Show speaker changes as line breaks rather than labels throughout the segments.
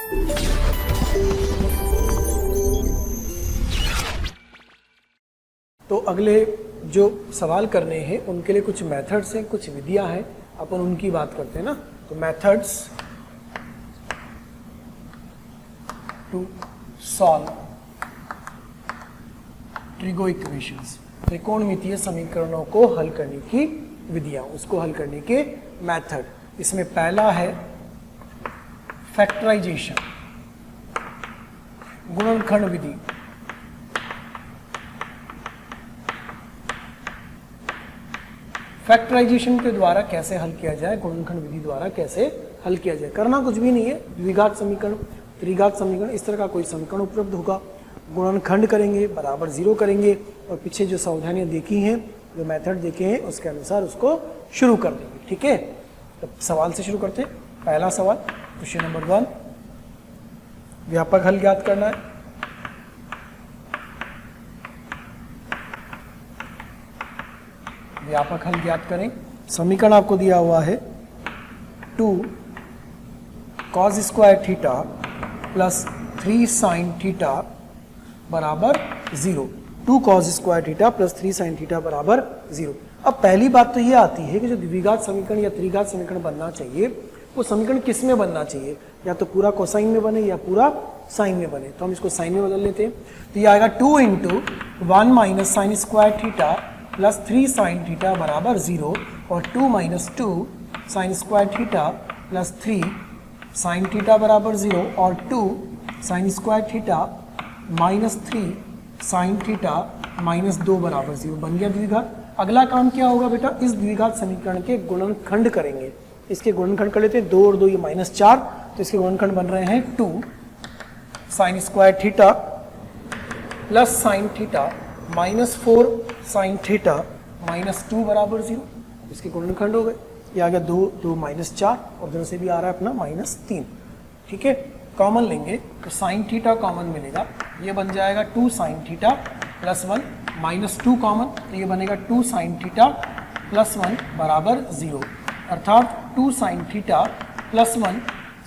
तो अगले जो सवाल करने हैं उनके लिए कुछ मेथड्स हैं, कुछ विधियां हैं, अपन उनकी बात करते हैं ना। तो methods to solve trigo equations, त्रिकोणमितीय समीकरणों को हल करने की विधियां, उसको हल करने के मेथड। इसमें पहला है फैक्टराइजेशन, गुणनखंड विधि। फैक्टराइजेशन के द्वारा कैसे हल किया जाए, गुणनखंड विधि द्वारा कैसे हल किया जाए। करना कुछ भी नहीं है, द्विघात समीकरण, त्रिघात समीकरण, इस तरह का कोई समीकरण उपलब्ध होगा, गुणनखंड करेंगे, बराबर 0 करेंगे और पीछे जो सावधानियां देखी हैं, जो मेथड देखे हैं, उसके अनुसार उसको शुरू कर देंगे। ठीक है, तो सवाल से शुरू करते हैं। पहला सवाल, क्वेश्चन नंबर 1, व्यापक हल ज्ञात करना है। व्यापक हल ज्ञात करें। समीकरण आपको दिया हुआ है 2 cos square theta plus 3 sin theta बराबर 0। 2 cos square theta plus 3 sin theta बराबर 0। अब पहली बात तो ये आती है कि जो द्विघात समीकरण या त्रिघात समीकरण बनना चाहिए, वो समीकरण किस में बनना चाहिए, या तो पूरा कोसाइन में बने या पूरा साइन में बने। तो हम इसको साइन में बदल लेते हैं। तो ये आएगा 2 × 1 minus sine square theta plus 3 sin theta बराबर 0 और 2 - 2 sin square theta plus 3 sin theta बराबर 0 और 2 sin square theta minus 3 sin theta minus 2 बराबर 0। बन गया द्विघात। अगला काम क्या होगा बेटा, इस द्विघात समीकरण के गुणनखंड करेंगे। इसके गुणनखंड कर लेते हैं, 2 और 2 ये -4, तो इसके गुणनखंड बन रहे हैं 2 sin square theta plus sin theta minus 4 sin theta minus 2 बराबर 0। इसके गुणनखंड हो गए। ये आ गया 2 2 -4 और उधर से भी आ रहा है अपना -3। ठीक है, कॉमन लेंगे तो sin थीटा कॉमन मिलेगा, ये बन जाएगा 2 sin थीटा प्लस 1 -2 कॉमन, तो ये बनेगा 2 sin थीटा प्लस 1 बराबर 0, अर्थात 2 sin theta plus 1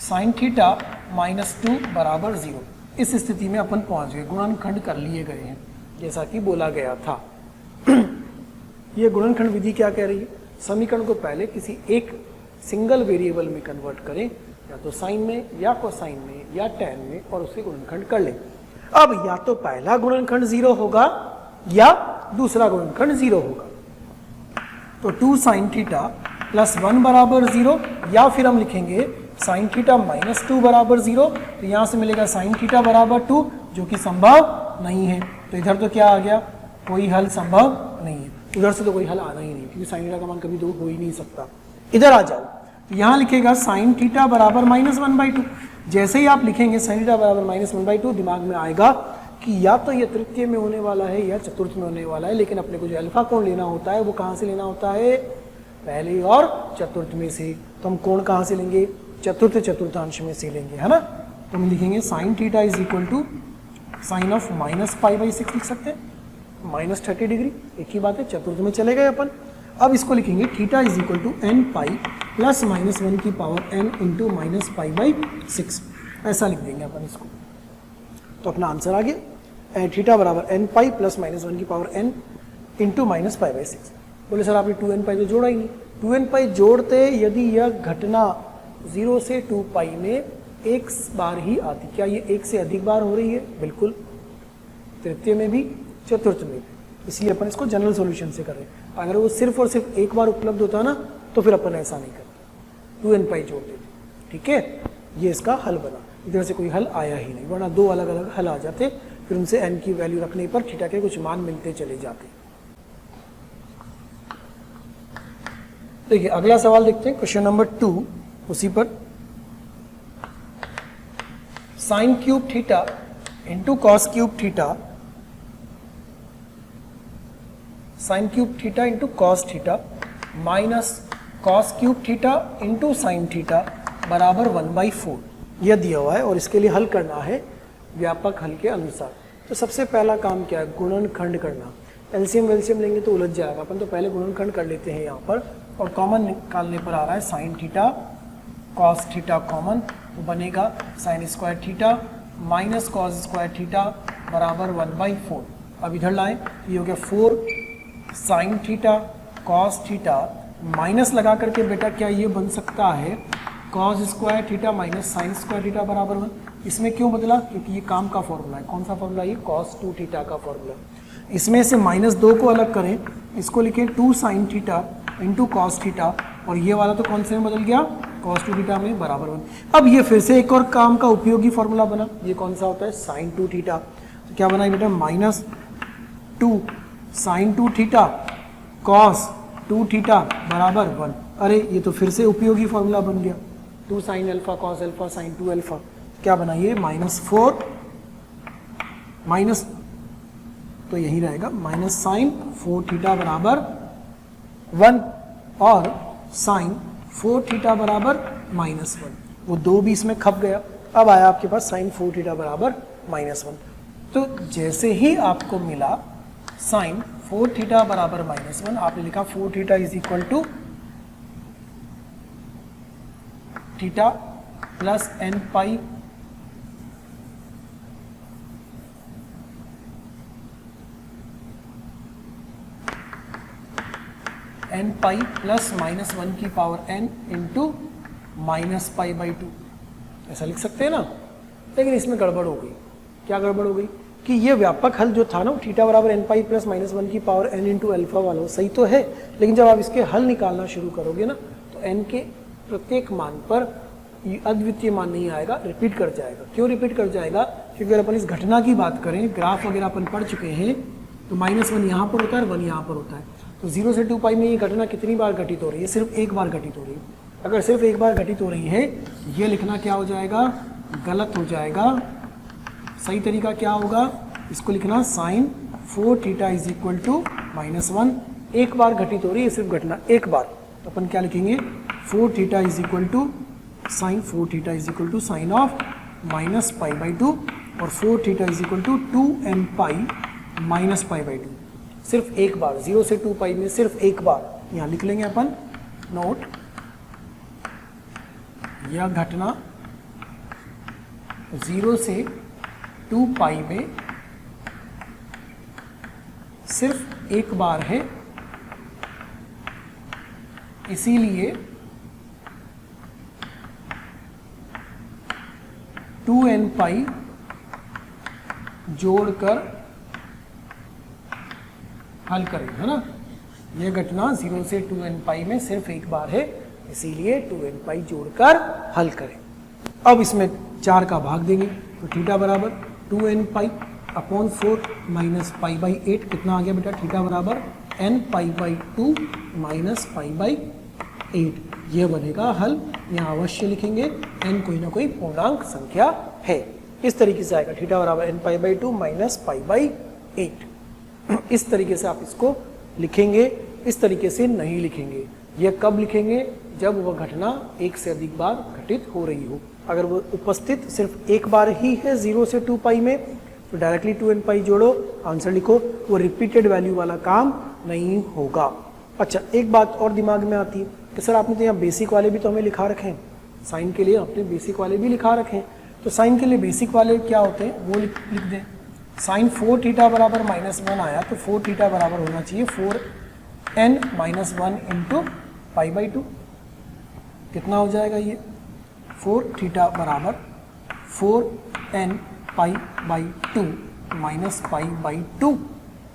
sin theta minus 2 बराबर 0। इस स्थिति में अपन पहुंच गए, गुणनखंड कर लिए गए हैं जैसा कि बोला गया था। ये गुणनखंड विधि क्या कह रही है, समीकरण को पहले किसी एक सिंगल वेरिएबल में कन्वर्ट करें, या तो साइन में या कोसाइन में या टैन में, और उसके गुणनखंड कर लें। अब या तो पहला गुणनखंड 0 होगा या दूसरा गुणनखंड 0 होगा। तो 2 sin थीटा प्लस 1 बराबर 0, या फिर हम लिखेंगे sin थीटा माइनस 2 बराबर 0। तो यहाँ से मिलेगा sin थीटा बराबर 2, जो कि संभव नहीं है। तो इधर तो क्या आ गया, कोई हल संभव नहीं है। उधर से तो कोई हल आना ही नहीं, क्योंकि sin थीटा का मान कभी 2 हो ही नहीं सकता। इधर आ जाओ, तो यहाँ लिखेगा sin थीटा बराबर -1/2। जैसे ही आप लिखेंगे sin थीटा बराबर -1/2, दिमाग में आएगा कि या तो ये तृतीय में होने वाला है या चतुर्थ में होने वाला है, लेकिन अपने को जो अल्फा कोण लेना होता है वो कहाँ से लेना होता है, पहले और चतुर्थ में से। तो हम कोण कहाँ से लेंगे, चतुर्थ चतुर्थांश में से लेंगे, है ना। तो हम लिखेंगे sin theta is equal to sine of -π/6 लिख सकते हैं, -30 डिग्री, एक ही बात है, चतुर्थ में चले गए अपन। अब इसको लिखेंगे theta is equal to nπ plus -1 की पावर n इंटू -π/6, ऐसा लिख देंगे अपन इसको। तो अपना आंसर आ गया, थीटा बराबर nπ प्लस -1 की पावर n इंटू -π/6। बोले सर आपने 2nπ तो जोड़ा ही नहीं। 2nπ जोड़ते यदि यह घटना 0 से 2π में एक बार ही आती, क्या ये एक से अधिक बार हो रही है, बिल्कुल, तृतीय में भी चतुर्थ में भी, इसलिए अपन इसको जनरल सॉल्यूशन से कर रहे हैं। अगर वो सिर्फ और सिर्फ एक बार उपलब्ध होता ना, तो फिर अपन ऐसा नहीं करते, 2nπ जोड़ देते। ठीक है, ये इसका हल बना, इधर से कोई हल आया ही नहीं, वरना 2 अलग अलग हल आ जाते, फिर उनसे n की वैल्यू रखने पर थीटा के कुछ मान मिलते चले जाते। देखिए अगला सवाल देखते हैं, क्वेश्चन नंबर 2, उसी पर। Sine cube theta into cos cube theta, sine cube theta into cos theta minus cos cube theta into sine theta बराबर 1/4, यह दिया हुआ है और इसके लिए हल करना है व्यापक हल के अनुसार। तो सबसे पहला काम क्या है, गुणनखंड करना। एलसीएम वेलसीएम लेंगे तो उलझ जाएगा, अपन तो पहले गुणनखंड कर लेते हैं यहाँ पर, और कॉमन निकालने पर आ रहा है sine theta cos theta common, वो बनेगा sine square theta minus cos square theta बराबर 1/4। अब इधर लाएं, ये हो गया 4 sine theta cos theta minus लगा करके बेटा क्या ये बन सकता है cos square theta minus sine square theta बराबर 1। इसमें क्यों बदला? क्योंकि ये काम का फॉर्मूला है। कौन सा फॉर्मूला? ये cos 2 थीटा का फॉर्मूला। इसमें से -2 को अलग करें, इसको लिखें 2 sign theta into cos theta, और ये वाला तो कौन से में बदल गया? cos 2 थीटा में बराबर 1। अब ये फिर से एक और काम का उपयोगी फॉर्मूला बना। ये कौन सा होता है? Sine 2 theta. तो क्या बना बेटा? -2 साइन 2 थीटा कॉस 2 थीटा बराबर 1। अरे ये तो फिर से उपयोगी फॉर्मूला बन गया। 2 sine alpha cos alpha sign 2 alpha. क्या बना ये? -4 माइनस, तो यही रहेगा माइनस साइन 4 थीटा बराबर 1 और साइन 4 थीटा बराबर -1। वो 2 भी इसमें खप गया। अब आया आपके पास साइन 4 थीटा बराबर -1। तो जैसे ही आपको मिला साइन 4 थीटा बराबर -1, आपने लिखा 4 theta is equal to theta plus n pi n pi plus -1 की पावर n इंटू -π/2। ऐसा लिख सकते हैं ना। लेकिन इसमें गड़बड़ हो गई। क्या गड़बड़ हो गई? कि ये व्यापक हल जो था ना थीटा बराबर n पाई प्लस -1 की पावर n इंटू अल्फा वाला, सही तो है, लेकिन जब आप इसके हल निकालना शुरू करोगे ना तो n के प्रत्येक मान पर अद्वितीय मान नहीं आएगा, रिपीट कर जाएगा। क्यों रिपीट कर जाएगा? क्योंकि अगर अपन इस घटना की बात करें, ग्राफ वगैरह अपन पढ़ चुके हैं, तो -1 यहाँ पर होता है और 1 यहाँ पर होता है। तो 0 से 2 पाई में ये घटना कितनी बार घटित हो रही है? सिर्फ एक बार घटित हो रही है। अगर सिर्फ एक बार घटित हो रही है, ये लिखना क्या हो जाएगा? गलत हो जाएगा। सही तरीका क्या होगा? इसको लिखना sine 4 theta is equal to -1। एक बार घटित हो रही है सिर्फ घटना, एक बार। तो अपन क्या लिखेंगे? 4 theta is equal to sine 4 theta is equal to sine of -π/2 और 4 theta is equal to 2n pi -π/2। सिर्फ एक बार, 0 से 2 पाई में सिर्फ एक बार। यहाँ लिख लेंगे अपन नोट, यह घटना 0 से 2 पाई में सिर्फ एक बार है, इसीलिए 2n पाई जोड़कर हल करें, है ना। यह घटना 0 से 2n पाई में सिर्फ एक बार है, इसीलिए 2n पाई जोड़कर हल करें। अब इसमें 4 का भाग देंगे, तो थीटा बराबर 2n पाई अपॉन 4 माइनस π/8। कितना आ गया बेटा? थीटा बराबर n π/2 माइनस π/8। यह बनेगा हल। यहाँ अवश्य लिखेंगे n कोई ना कोई पूर्णांक संख्या है। इस तरीके से आएगा थीटा बराबर n π/2 माइनस π/8। इस तरीके से आप इसको लिखेंगे, इस तरीके से नहीं लिखेंगे। यह कब लिखेंगे? जब वह घटना एक से अधिक बार घटित हो रही हो। अगर वो उपस्थित सिर्फ एक बार ही है 0 से 2 पाई में, तो डायरेक्टली 2n पाई जोड़ो, आंसर लिखो। वो रिपीटेड वैल्यू वाला काम नहीं होगा। अच्छा, एक बात और दिमाग में आती है कि सर आपने तो यहाँ बेसिक वाले भी तो हमें लिखा रखे हैं, साइन के लिए आपने बेसिक वाले भी लिखा रखे हैं। तो साइन के लिए बेसिक वाले क्या होते हैं वो लिख दें। साइन 4 थीटा बराबर -1 आया, तो 4 थीटा बराबर होना चाहिए 4n - 1 इंटू π/2। कितना हो जाएगा ये? 4 थीटा बराबर 4n π/2 माइनस π/2।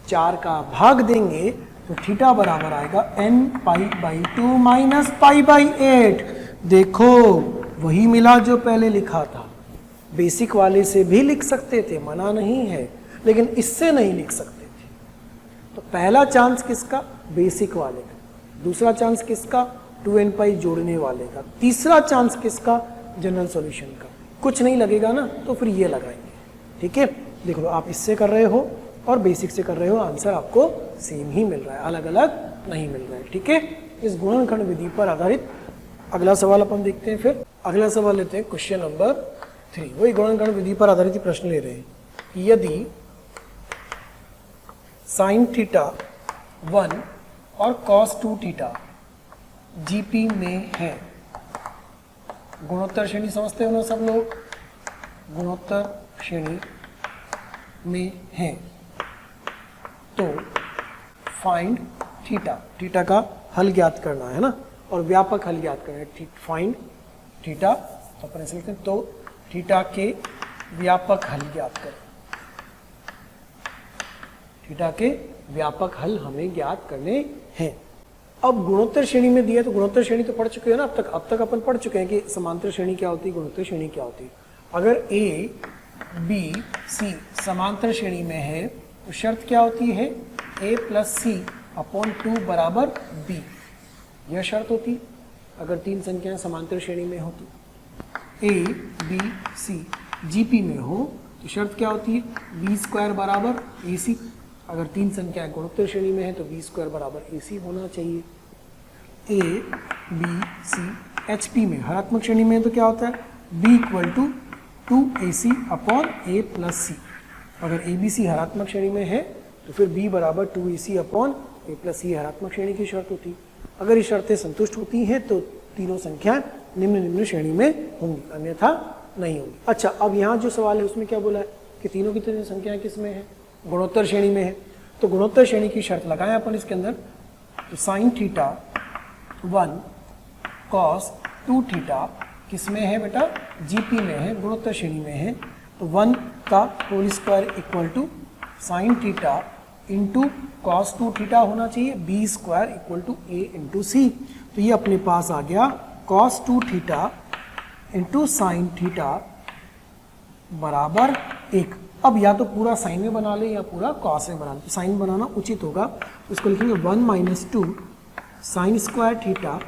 4 का भाग देंगे तो थीटा बराबर आएगा n π/2 माइनस π/8। देखो वही मिला जो पहले लिखा था। बेसिक वाले से भी लिख सकते थे, मना नहीं है, लेकिन इससे नहीं लिख सकते थे। तो पहला चांस किसका? बेसिक वाले का। दूसरा चांस किसका? 2n पाई जोड़ने वाले का। तीसरा चांस किसका? जनरल सॉल्यूशन का। कुछ नहीं लगेगा ना, तो फिर ये लगाएंगे। ठीक है, देख लो आप इससे कर रहे हो और बेसिक से कर रहे हो, आंसर आपको सेम ही मिल रहा है, अलग अलग नहीं मिल रहा है। ठीक है, इस गुणनखंड विधि पर आधारित अगला सवाल अपन देखते हैं। फिर अगला सवाल लेते हैं, क्वेश्चन नंबर 3। वही गुणनखंड विधि पर आधारित प्रश्न ले रहे हैं। यदि साइन थीटा 1 और कॉस 2 थीटा जीपी में है, गुणोत्तर श्रेणी समझते हो ना सब लोग, गुणोत्तर श्रेणी में है। तो फाइंड थीटा, थीटा का हल ज्ञात करना है ना, और व्यापक हल ज्ञात करना है। फाइंड थीटा, तो अपन ऐसे लिखते हैं, तो थीटा के व्यापक हल ज्ञात करें। थीटा के व्यापक हल हमें ज्ञात करने हैं। अब गुणोत्तर श्रेणी में दिया, तो गुणोत्तर श्रेणी तो पढ़ चुके हो ना अब तक अपन पढ़ चुके हैं कि समांतर श्रेणी क्या होती है, गुणोत्तर श्रेणी क्या होती है। अगर ए बी सी समांतर श्रेणी में है तो शर्त क्या होती है, a प्लस सी अपॉन 2 बराबर b, यह शर्त होती अगर तीन संख्याएं समांतर श्रेणी में होती। a b c जीपी में हो तो शर्त क्या होती है, b स्क्वायर बराबर ac, अगर तीन संख्याएं गुणोत्तर श्रेणी में है तो b स्क्वायर बराबर ac होना चाहिए। a b c HP में हरात्मक श्रेणी में है तो क्या होता है, b equal to 2ac upon a plus c, अगर ए बी सी हरात्मक श्रेणी में है तो फिर b बराबर 2ac अपॉन a प्लस सी हरात्मक श्रेणी की शर्त होती। अगर ये शर्तें संतुष्ट होती हैं तो तीनों संख्याएं निम्न श्रेणी में होंगी, अन्यथा नहीं होंगी। अच्छा, अब यहाँ जो सवाल है उसमें क्या बोला है कि तीनों की तीनों संख्याएं किस में है, गुणोत्तर श्रेणी में है। तो गुणोत्तर श्रेणी की शर्त लगाएं अपन इसके अंदर, तो साइन थीटा 1 कॉस 2 थीटा किस में है बेटा, जीपी में है, गुणोत्तर श्रेणी में है। तो 1 का whole square equal to sine theta into cos 2 theta होना चाहिए, b square equal to a into c. तो ये अपने पास आ गया cos 2 theta into sine theta बराबर 1। अब या तो पूरा साइन में बना ले या पूरा कॉस में बना ले, तो साइन बनाना उचित होगा, तो इसको लिखेंगे 1 minus 2 sine square theta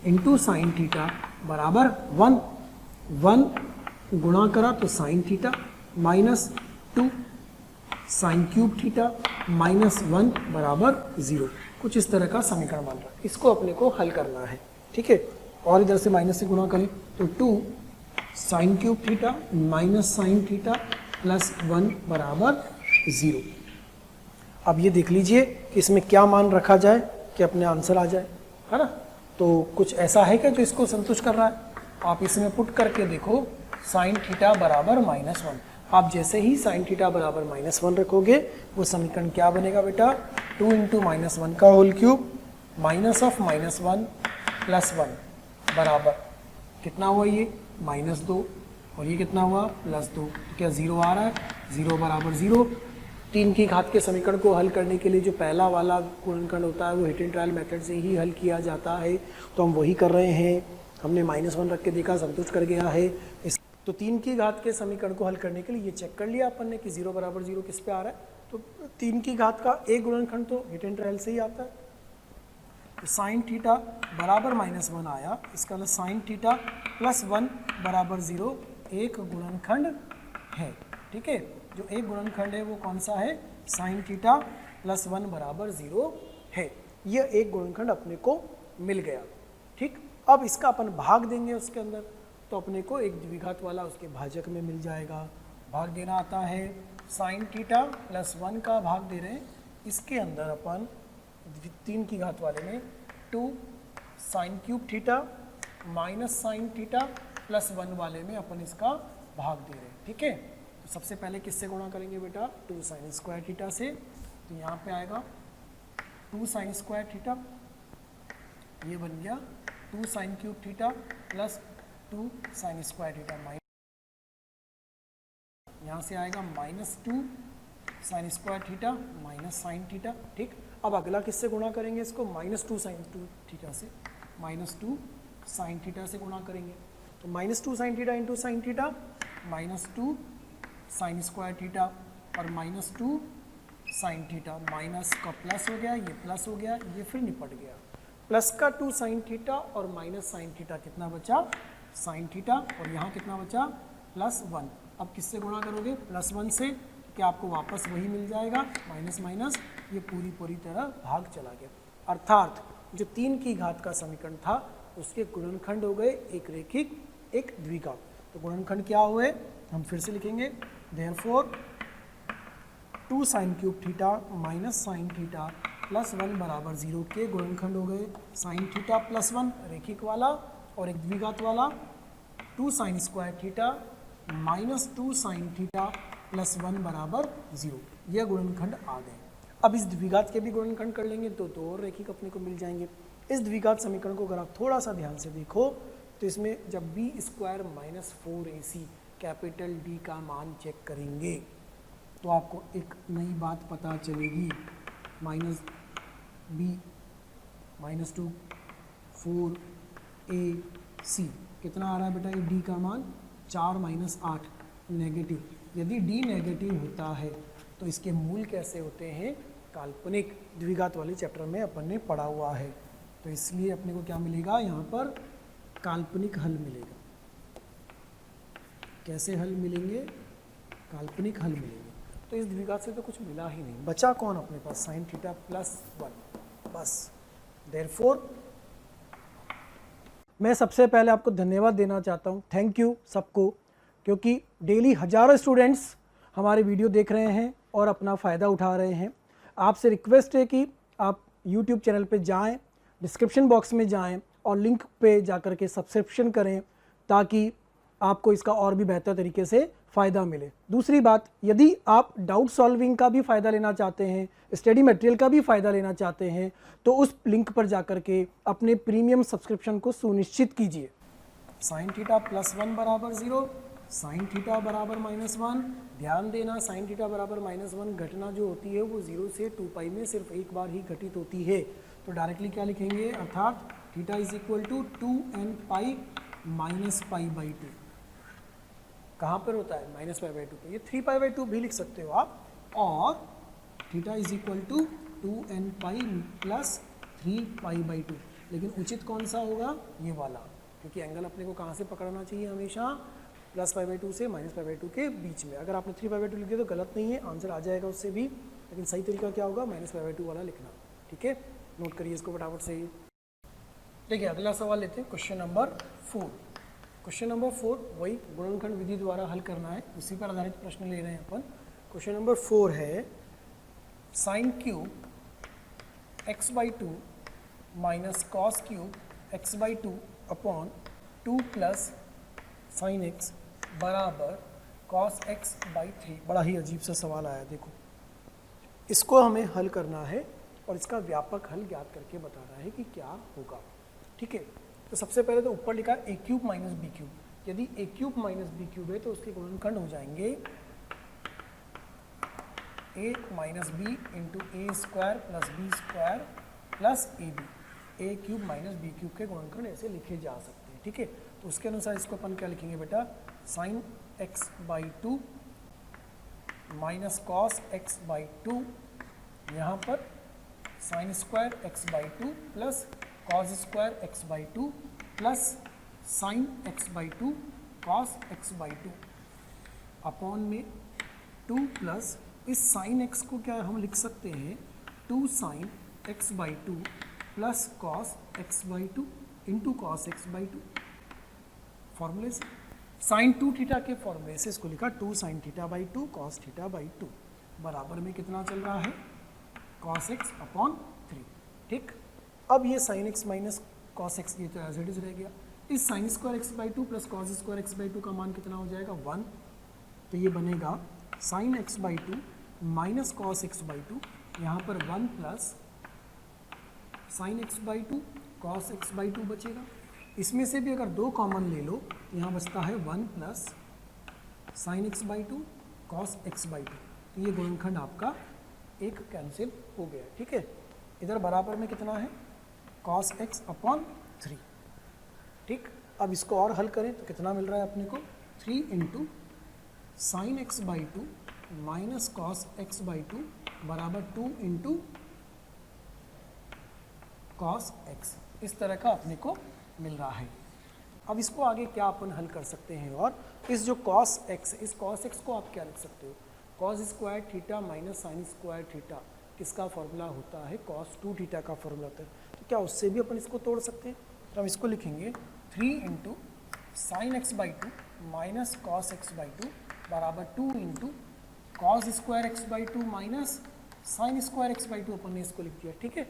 into sine theta बराबर 1। 1 गुणा करा तो sine theta minus 2 sine cube theta minus 1 बराबर 0। कुछ इस तरह का समीकरण बन रहा है, इसको अपने को हल करना है, ठीक है। और इधर से माइनस से गुणा करें तो 2 sine cube theta minus sine theta plus 1 बराबर 0। अब ये देख लीजिए कि इसमें क्या मान रखा जाए कि अपने आंसर आ जाए, है ना। तो कुछ ऐसा है क्या जो इसको संतुष्ट कर रहा है, आप इसमें पुट करके देखो, साइन थीटा बराबर -1। आप जैसे ही साइन थीटा बराबर -1 रखोगे वो समीकरण क्या बनेगा बेटा, 2 इंटू -1 का whole cube minus of -1 plus 1 बराबर कितना हुआ, ये -2, और ये कितना हुआ +2। तो क्या 0 आ रहा है, 0 बराबर 0। 3 की घात के समीकरण को हल करने के लिए जो पहला वाला गुणनखंड होता है वो हिट एंड ट्रायल मेथड से ही हल किया जाता है, तो हम वही कर रहे हैं। हमने -1 रख के देखा, संतुष्ट कर गया है। तो 3 की घात के समीकरण को हल करने के लिए ये चेक कर लिया अपन ने कि 0 बराबर 0 किस पे आ रहा है। तो 3 की घात का एक गुणनखंड तो हिट एंड ट्रायल से ही आता है। तो साइन थीटा बराबर -1 आया, इसका मतलब साइन थीटा प्लस 1 बराबर 0 एक गुणनखंड है, ठीक है। जो एक गुणनखंड है वो कौन सा है, साइन थीटा प्लस 1 बराबर 0 है। यह एक गुणनखंड अपने को मिल गया, ठीक। अब इसका अपन भाग देंगे उसके अंदर, तो अपने को एक द्विघात वाला उसके भाजक में मिल जाएगा। भाग देना आता है, साइन थीटा प्लस 1 का भाग दे रहे हैं, इसके अंदर अपन 3 की घात वाले में 2 sine cube theta minus sine theta plus 1 वाले में अपन इसका भाग दे रहे हैं, ठीक है। तो सबसे पहले किससे गुणा करेंगे बेटा, 2 साइन स्क्वायर थीटा से। तो यहाँ पे आएगा 2 साइन स्क्वायर थीटा, ये बन गया 2 sine cube theta plus 2 sine square theta minus, यहाँ से आएगा -2 sine square theta minus sine theta, ठीक। अब अगला किससे गुणा करेंगे इसको, -2 साइन थीटा से, -2 साइन थीटा से गुणा करेंगे। तो -2 sign theta into sine theta -2 sine square theta और -2 साइन थीटा, माइनस का प्लस हो गया, ये प्लस हो गया, ये फिर निपट गया। प्लस का 2 साइन थीटा और माइनस साइन थीटा कितना बचा, साइन थीटा, और यहाँ कितना बचा +1। अब किससे गुणा करोगे, +1 से, कि आपको वापस वही मिल जाएगा, माइनस माइनस ये पूरी तरह भाग चला गया। अर्थात जो 3 की घात का समीकरण था उसके गुणनखंड हो गए एक रेखिक एक द्विघात। तो गुणनखंड क्या हुए, हम फिर से लिखेंगे, therefore 2 sine cube theta minus sine theta plus 1 बराबर 0 के गुणनखंड हो गए साइन थीटा प्लस 1 रेखिक वाला और एक द्विघात वाला, 2 sine square theta minus 2 sine theta plus 1 बराबर 0। यह गुणनखंड आ गए। अब इस द्विघात के भी गुणनखंड कर लेंगे तो दो और रेखिक अपने को मिल जाएंगे। इस द्विघात समीकरण को अगर आप थोड़ा सा ध्यान से देखो तो इसमें जब B square minus 4ac capital D का मान चेक करेंगे तो आपको एक नई बात पता चलेगी। माइनस बी माइनस 2 4ac कितना आ रहा है बेटा, ये डी का मान 4 माइनस 8 नेगेटिव। यदि डी नेगेटिव होता है तो इसके मूल कैसे होते हैं, काल्पनिक। द्विघात वाले चैप्टर में अपन ने पढ़ा हुआ है, तो इसलिए अपने को क्या मिलेगा, यहाँ पर काल्पनिक हल मिलेगा। कैसे हल मिलेंगे, काल्पनिक हल मिलेंगे। तो इस द्विघात से तो कुछ मिला ही नहीं, बचा कौन अपने पास, साइन थीटा प्लस 1 बस। देयरफॉर मैं सबसे पहले आपको धन्यवाद देना चाहता हूँ, थैंक यू सबको, क्योंकि डेली हजारों स्टूडेंट्स हमारे वीडियो देख रहे हैं और अपना फ़ायदा उठा रहे हैं। आपसे रिक्वेस्ट है कि आप YouTube चैनल पे जाएं, डिस्क्रिप्शन बॉक्स में जाएं और लिंक पे जाकर के सब्सक्रिप्शन करें ताकि आपको इसका और भी बेहतर तरीके से फ़ायदा मिले। दूसरी बात, यदि आप डाउट सॉल्विंग का भी फ़ायदा लेना चाहते हैं, स्टडी मटेरियल का भी फ़ायदा लेना चाहते हैं, तो उस लिंक पर जाकर के अपने प्रीमियम सब्सक्रिप्शन को सुनिश्चित कीजिए। साइन थीटा प्लस 1 बराबर 0, साइन थीटा बराबर माइनस 1। ध्यान देना, साइन थीटा बराबर माइनस 1 घटना जो होती है वो 0 से 2 पाई में सिर्फ एक बार ही घटित होती है। तो डायरेक्टली क्या लिखेंगे, अर्थात theta is equal to 2n pi minus pi by 2। कहाँ पर होता है, माइनस पाई बाई 2 पे। ये 3 पाई बाई 2 भी लिख सकते हो आप। और theta is equal to 2n pi plus 3 pi by 2। लेकिन उचित कौन सा होगा, ये वाला, क्योंकि एंगल अपने को कहाँ से पकड़ना चाहिए, हमेशा प्लस पाई बाई 2 से माइनस पाई बाई 2 के बीच में। अगर आपने 3 पाई बाई 2 लिख दिया तो गलत नहीं है, आंसर आ जाएगा उससे भी, लेकिन सही तरीका क्या होगा, माइनस पाई बाई 2 वाला लिखना। ठीक है, नोट करिए इसको फटाफट से ही। देखिए अगला सवाल लेते हैं, क्वेश्चन नंबर 4। क्वेश्चन नंबर 4 वही गुणनखंड विधि द्वारा हल करना है, उसी पर आधारित प्रश्न ले रहे हैं अपन। क्वेश्चन नंबर 4 है sine cube x/2 minus cos cube x/2 upon 2 plus sign x बराबर कॉस x/3। बड़ा ही अजीब सा सवाल आया, देखो इसको हमें हल करना है और इसका व्यापक हल ज्ञात करके बताना है कि क्या होगा। ठीक है, तो सबसे पहले तो ऊपर लिखा a cube minus B cube. यदि a cube minus B cube है तो उसके गुणनखंड हो जाएंगे a minus B into A square plus B square plus A B. A cube minus B cube के गुणनखंड ऐसे लिखे जा सकते हैं। ठीक है, तो उसके अनुसार इसको अपन क्या लिखेंगे बेटा, sign x/2 minus cos x/2, यहाँ पर sign square x/2 plus cos square x/2 plus sign x/2 cos x/2 upon में 2 प्लस, इस साइन x को क्या हम लिख सकते हैं, 2 sine x/2 plus cos x/2 into cos x/2। फॉर्मूले से साइन 2 थीटा के फॉर्मूले से इसको लिखा 2 sine theta by 2 cos theta by 2 बराबर में कितना चल रहा है, कॉस x अपॉन 3। ठीक, अब ये sine x minus cos x ये तो एज इट इज रह गया। इस sine square x/2 plus cos square x/2 का मान कितना हो जाएगा, 1। तो ये बनेगा sign x/2 minus cos x/2, यहाँ पर 1 plus sign x/2 cos x/2 बचेगा। इसमें से भी अगर 2 कॉमन ले लो, यहाँ बचता है 1 plus sign x/2 cos x/2। तो ये गुणनखंड आपका एक कैंसिल हो गया। ठीक है, इधर बराबर में कितना है, कॉस x अपॉन 3। ठीक, अब इसको और हल करें तो कितना मिल रहा है अपने को, 3 into sine x/2 minus cos x/2 बराबर 2 इंटू कॉस x। इस तरह का अपने को मिल रहा है। अब इसको आगे क्या अपन हल कर सकते हैं, और इस जो कॉस x, इस कॉस x को आप क्या लिख सकते हो, cos square theta minus sine square theta किसका फॉर्मूला होता है, कॉस 2 थीटा का फॉर्मूला होता है। तो क्या उससे भी अपन इसको तोड़ सकते हैं, तो हम इसको लिखेंगे 3 into sine x/2 minus cos x/2 बराबर 2 into cos square x/2 minus sign square x/2 अपन ने इसको लिख दिया। ठीक है,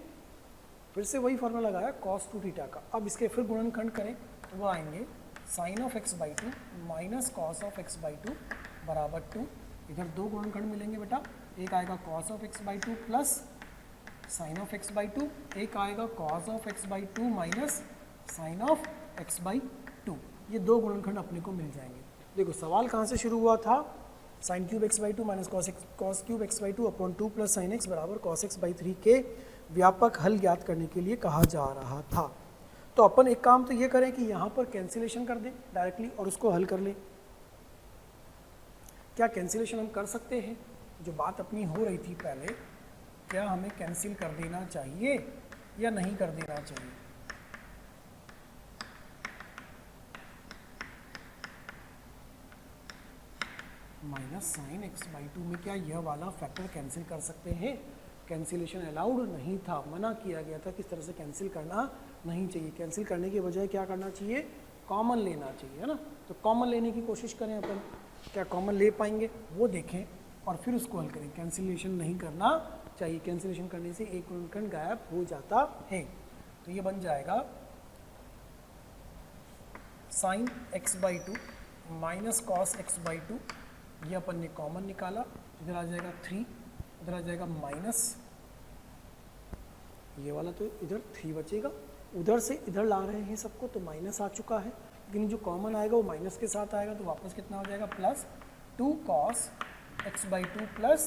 फिर से वही फॉर्मूला लगाया कॉस 2 थीटा का। अब इसके फिर गुणनखंड करें तो वो आएंगे sine of x by two minus cos of x by two बराबर 2। इधर दो गुणनखंड मिलेंगे बेटा, एक आएगा cos of x by two plus sine of x by two, एक आएगा cos of x by two minus sine of x by two. ये दो गुणनखंड अपने को मिल जाएंगे। देखो सवाल कहाँ से शुरू हुआ था, sign cube x by two minus cos cube x by two upon 2 plus sine x बराबर कॉस एक्स बाई 3 के व्यापक हल ज्ञात करने के लिए कहा जा रहा था। तो अपन एक काम तो ये करें कि यहाँ पर कैंसिलेशन कर दें डायरेक्टली और उसको हल कर लें। क्या कैंसिलेशन हम कर सकते हैं? जो बात अपनी हो रही थी पहले, क्या हमें कैंसिल कर देना चाहिए या नहीं कर देना चाहिए? Minus sine x by to में क्या यह वाला फैक्टर कैंसिल कर सकते हैं? कैंसिलेशन अलाउड नहीं था, मना किया गया था, किस तरह से कैंसिल करना नहीं चाहिए। कैंसिल करने के बजाय क्या करना चाहिए? कॉमन लेना चाहिए, है ना। तो कॉमन लेने की कोशिश करें अपन, क्या कॉमन ले पाएंगे वो देखें और फिर उसको हल करें। कैंसिलेशन नहीं करना चाहिए, कैंसिलेशन करने से एक गुणनखंड गायब हो जाता है। तो ये बन जाएगा sine x by two minus cos x by two, ये अपन ने कॉमन निकाला, इधर आ जाएगा 3, इधर आ जाएगा माइनस, ये वाला तो इधर 3 बचेगा, उधर से इधर ला रहे हैं सबको तो माइनस आ चुका है, लेकिन जो कॉमन आएगा वो माइनस के साथ आएगा, तो वापस कितना हो जाएगा plus 2 cos x by two plus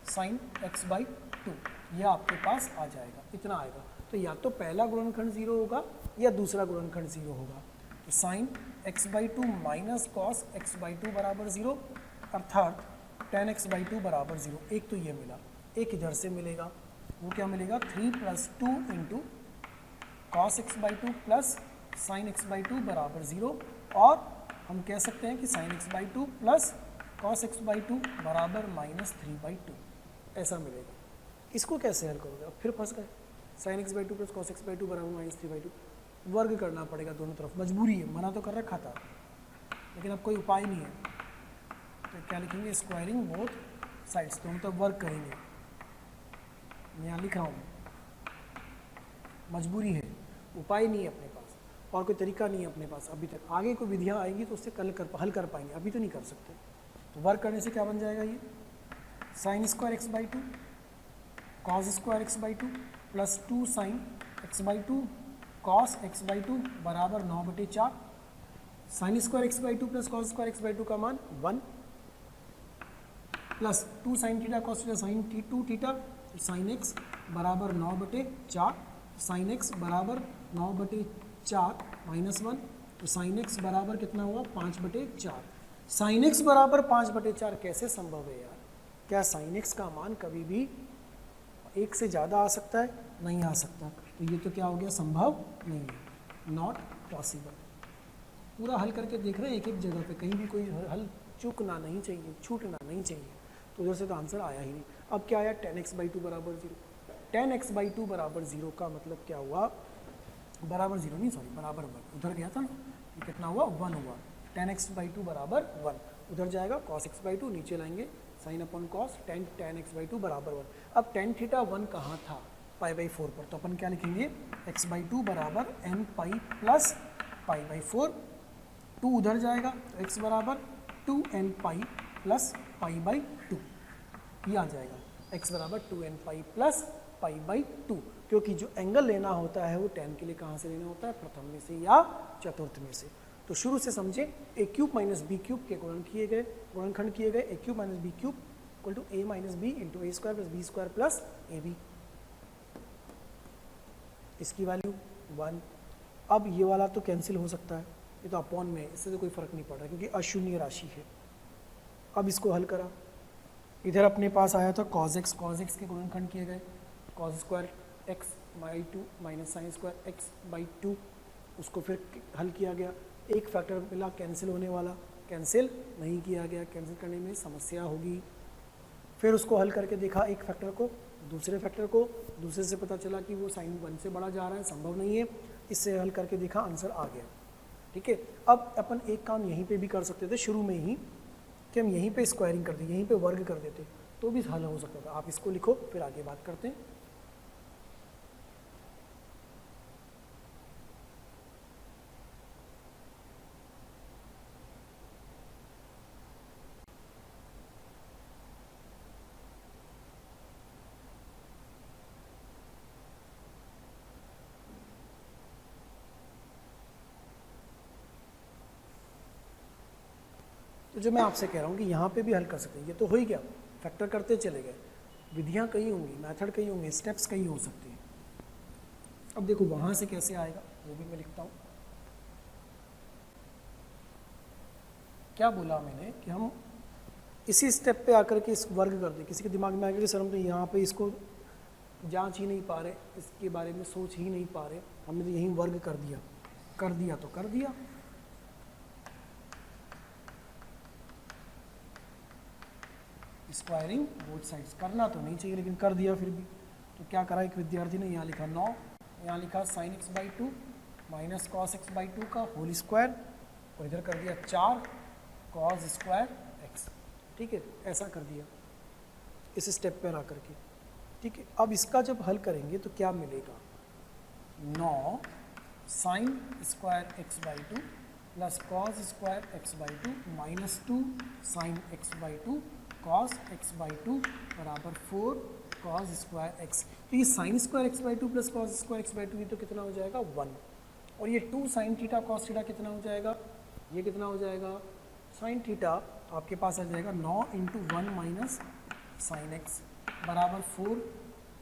sine x by to, यह आपके पास आ जाएगा, इतना आएगा। तो या तो पहला गुणनखंड 0 होगा या दूसरा गुणनखंड 0 होगा। तो sine x by two minus cos x by two बराबर 0, अर्थात tan x बाई टू बराबर 0। एक तो ये मिला, एक इधर से मिलेगा, वो क्या मिलेगा 3 plus 2 into cos x by two plus sine x by two बराबर 0, और हम कह सकते हैं कि sine x by two plus cos x by two बराबर माइनस 3 बाई टू, ऐसा मिलेगा। इसको कैसे हल करोगे? अब फिर फंस गए, sine x by two plus cos x by two बराबर माइनस 3 बाई टू, वर्ग करना पड़ेगा दोनों तरफ, मजबूरी है, मना तो कर रखा था लेकिन अब कोई उपाय नहीं है। तो क्या लिखेंगे? स्क्वायरिंग बोथ साइड्स, दोनों तरफ वर्क करेंगे। मैं यहाँ लिख रहा हूँ, मजबूरी है, उपाय नहीं है अपने पास, और कोई तरीका नहीं है अपने पास अभी तक। आगे कोई विधियाँ आएंगी तो उससे हल कर पाएंगे, अभी तो नहीं कर सकते। तो वर्क करने से क्या बन जाएगा? ये sign square x by to cos square x by two plus 2 sine x by to cos x by two बराबर 9/4। Sign square x by two plus cos square x by to का मान 1 plus 2 sine theta cos theta sine 2 theta, sine x बराबर 9/4, sine x बराबर 9/4 minus 1, तो sine x बराबर कितना हुआ 5/4। Sine x बराबर 5/4 कैसे संभव है यार? क्या साइन एक्स का मान कभी भी 1 से ज़्यादा आ सकता है? नहीं आ सकता। तो ये तो क्या हो गया? संभव नहीं है, नॉट पॉसिबल। पूरा हल करके देख रहे हैं एक एक जगह पे, कहीं भी कोई हल चूकना नहीं चाहिए, छूटना नहीं चाहिए। तो उधर से तो आंसर आया ही नहीं। अब क्या आया? tan x बाई टू बराबर 0। tan x बाई टू बराबर 0 का मतलब क्या हुआ? बराबर 0 नहीं, सॉरी बराबर 1, उधर गया था ना, ये कितना हुआ? 1 हुआ। tan x बाई टू बराबर 1, उधर जाएगा cos x बाई टू, नीचे लाएंगे sine upon cos, tan x by two बराबर 1। अब tan थीटा 1 कहाँ था? पाई बाई 4 पर, तो अपन क्या लिखेंगे? x बाई टू बराबर n pi plus pi by 4, 2 उधर जाएगा तो x बराबर 2n pi plus pi by 2, ये आ जाएगा x बराबर 2n pi plus pi by 2, क्योंकि जो एंगल लेना होता है वो tan के लिए कहाँ से लेना होता है? प्रथम में से या चतुर्थ में से। तो शुरू से समझे, a cube minus B cube के गुणनखंड किए गए, a cube minus B cube equal to a minus B into A square plus B square plus A b, इसकी वैल्यू 1। अब ये वाला तो कैंसिल हो सकता है, ये तो अपॉन में है, इससे तो कोई फर्क नहीं पड़ रहा क्योंकि अशून्य राशि है। अब इसको हल करा, इधर अपने पास आया था cos x के गुणनखंड किए गए, cos square x by two minus sign square x by to, उसको फिर हल किया गया। एक फैक्टर मिला कैंसिल होने वाला, कैंसिल नहीं किया गया, कैंसिल करने में समस्या होगी। फिर उसको हल करके देखा एक फैक्टर को, दूसरे फैक्टर को, दूसरे से पता चला कि वो साइन 1 से बड़ा जा रहा है, संभव नहीं है। इससे हल करके देखा, आंसर आ गया। ठीक है, अब अपन एक काम यहीं पे भी कर सकते थे शुरू में ही, कि हम यहीं पे स्क्वायरिंग कर दें, यहीं पे वर्ग कर देते तो भी हल हो सकता था। आप इसको लिखो, फिर आगे बात करते हैं। तो जो मैं आपसे कह रहा हूँ कि यहाँ पे भी हल कर सकते हैं, ये तो हो ही गया, फैक्टर करते चले गए, विधियाँ कई होंगी, मेथड कई होंगे, स्टेप्स कई हो सकते हैं। अब देखो वहाँ से कैसे आएगा वो भी मैं लिखता हूँ। क्या बोला मैंने कि हम इसी स्टेप पे आकर के इस वर्ग कर दें। किसी के दिमाग में आएगा कि सर हम तो यहाँ पे इसको जांच ही नहीं पा रहे, इसके बारे में सोच ही नहीं पा रहे, हमने तो यहीं वर्ग कर दिया तो कर दिया। स्क्वायरिंग बोथ साइड्स करना तो नहीं चाहिए लेकिन कर दिया फिर भी। तो क्या करा एक विद्यार्थी ने, यहाँ लिखा 9, यहाँ लिखा sin x/2 minus cos x/2 का होल स्क्वायर, और इधर कर दिया 4 cos स्क्वायर x। ठीक है, ऐसा कर दिया इस स्टेप पर आकर के। ठीक है, अब इसका जब हल करेंगे तो क्या मिलेगा, 9 sin square x/2 plus cos square x/2 minus 2 sin x/2 cos x/2 बराबर 4 cos स्क्वायर x। तो ये sin square x/2 plus cos square x/2 ये तो कितना हो जाएगा 1, और ये 2 sin थीटा cos थीटा कितना हो जाएगा, ये कितना हो जाएगा sin थीटा आपके पास आ जाएगा 9 इंटू 1 माइनस sin x बराबर 4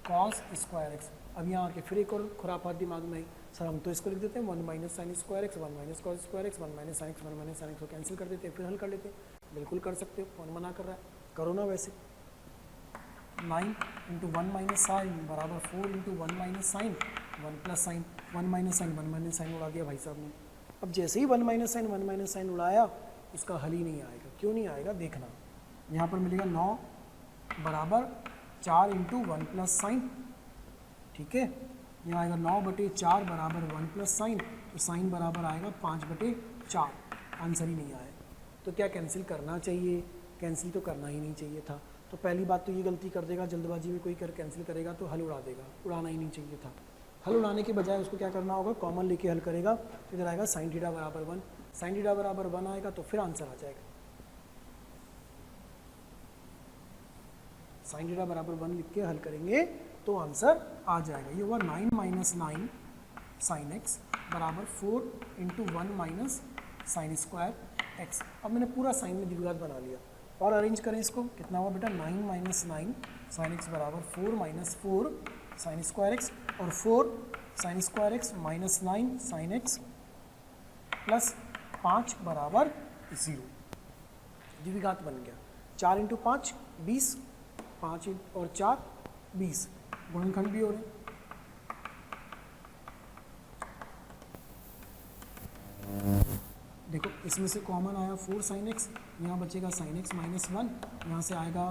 cos स्क्वायर x। अब यहाँ आके फिर एक और खुरापात दिमाग में आई, सर हम तो इसको लिख देते हैं 1 minus sign square x, 1 minus cos square x, 1 minus sine x, 1 minus sine x को कैंसिल कर देते हैं, फिर हल कर लेते हैं। बिल्कुल कर सकते हो, कौन मना कर रहा है, करो ना। वैसे 9 इंटू 1 माइनस साइन बराबर 4 into 1 minus sine 1 plus sine 1 minus sine 1 minus sine उड़ा दिया भाई साहब ने। अब जैसे ही 1 माइनस साइन उड़ाया, इसका हल ही नहीं आएगा। क्यों नहीं आएगा देखना, यहाँ पर मिलेगा 9 बराबर 4 इंटू 1 प्लस साइन। ठीक है, यहाँ आएगा 9/4 बराबर 1 प्लस साइन, तो साइन बराबर आएगा 5/4। आंसर ही नहीं आया। तो क्या कैंसिल करना चाहिए, कैंसिल तो करना ही नहीं चाहिए था। तो पहली बात तो ये गलती कर देगा, जल्दबाजी में कोई कैंसिल करेगा तो हल उड़ा देगा, उड़ाना ही नहीं चाहिए था। हल उड़ाने के बजाय उसको क्या करना होगा, कॉमन लेके हल करेगा। तो इधर आएगा साइन थीटा बराबर 1, साइन थीटा बराबर 1 आएगा तो फिर आंसर आ जाएगा। साइन थीटा बराबर 1 लिख के हल करेंगे तो आंसर आ जाएगा। ये हुआ 9 माइनस 9 साइन एक्स बराबर 4 into 1 minus sign square x. अब मैंने पूरा साइन में द्विघात बना लिया, और अरेंज करें इसको, कितना हुआ बेटा 9 माइनस 9 साइन एक्स बराबर 4 माइनस 4 साइन स्क्वायर एक्स, और 4 sign square x minus 9 sine x plus 5 बराबर 0। द्विघात बन गया। 4 इंटू 5 20, 5 और 4 20, गुणनखंड भी हो रहे। देखो इसमें से कॉमन आया 4 साइन एक्स, यहाँ बचेगा साइन एक्स माइनस 1, यहाँ से आएगा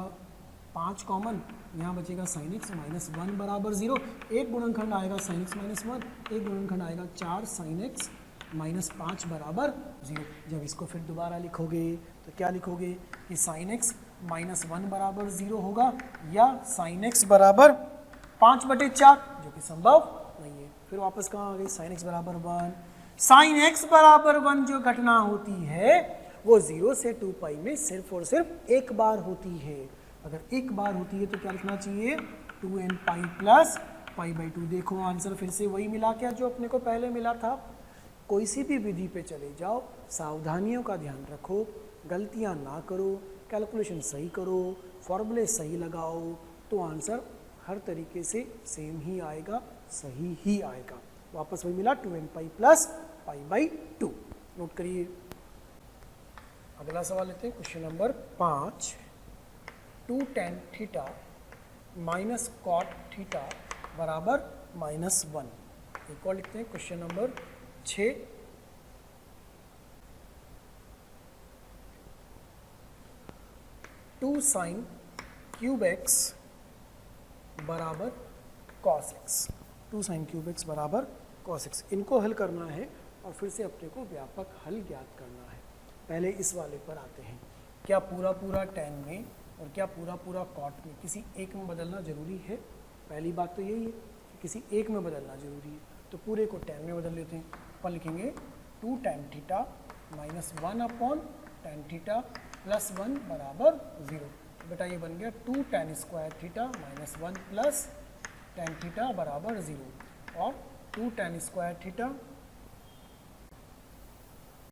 5 कॉमन, यहाँ बचेगा साइन एक्स माइनस 1 बराबर 0। एक गुणनखंड आएगा साइन एक्स माइनस 1, एक गुणनखंड आएगा 4 साइन एक्स माइनस 5 बराबर 0। जब इसको फिर दोबारा लिखोगे तो क्या लिखोगे कि साइन एक्स माइनस 1 बराबर 0 होगा, या साइन एक्स बराबर 5/4, जो कि संभव नहीं है। फिर वापस कहाँ आ गई, साइन एक्स बराबर 1। साइन एक्स बराबर 1 जो घटना होती है वो 0 से 2 पाई में सिर्फ और सिर्फ एक बार होती है। अगर एक बार होती है तो क्या लिखना चाहिए, 2n पाई प्लस पाई/2। देखो आंसर फिर से वही मिला क्या जो अपने को पहले मिला था। कोई सी भी विधि पे चले जाओ, सावधानियों का ध्यान रखो, गलतियां ना करो, कैलकुलेशन सही करो, फॉर्मूले सही लगाओ, तो आंसर हर तरीके से सेम ही आएगा, सही ही आएगा। वापस वही मिला 2n पाई प्लस पाई/2। नोट करिए। अगला सवाल लेते हैं, question number 5। 2 tan theta minus cot theta बराबर -1। एक और लिखते हैं, question number 6। 2 sine cube x बराबर cos x. 2 sine cube x बराबर कॉस एक्स, इनको हल करना है और फिर से अपने को व्यापक हल ज्ञात करना है। पहले इस वाले पर आते हैं। क्या पूरा tan में और क्या पूरा कॉट में किसी एक में बदलना जरूरी है? पहली बात तो यही है कि किसी एक में बदलना जरूरी है, तो पूरे को tan में बदल लेते हैं। अपन लिखेंगे 2 tan theta minus 1/tan theta plus 1 बराबर 0। तो बेटा ये बन गया 2 tan square theta minus 1 plus tan theta बराबर 0, और 2 tan स्क्वायर थीटा।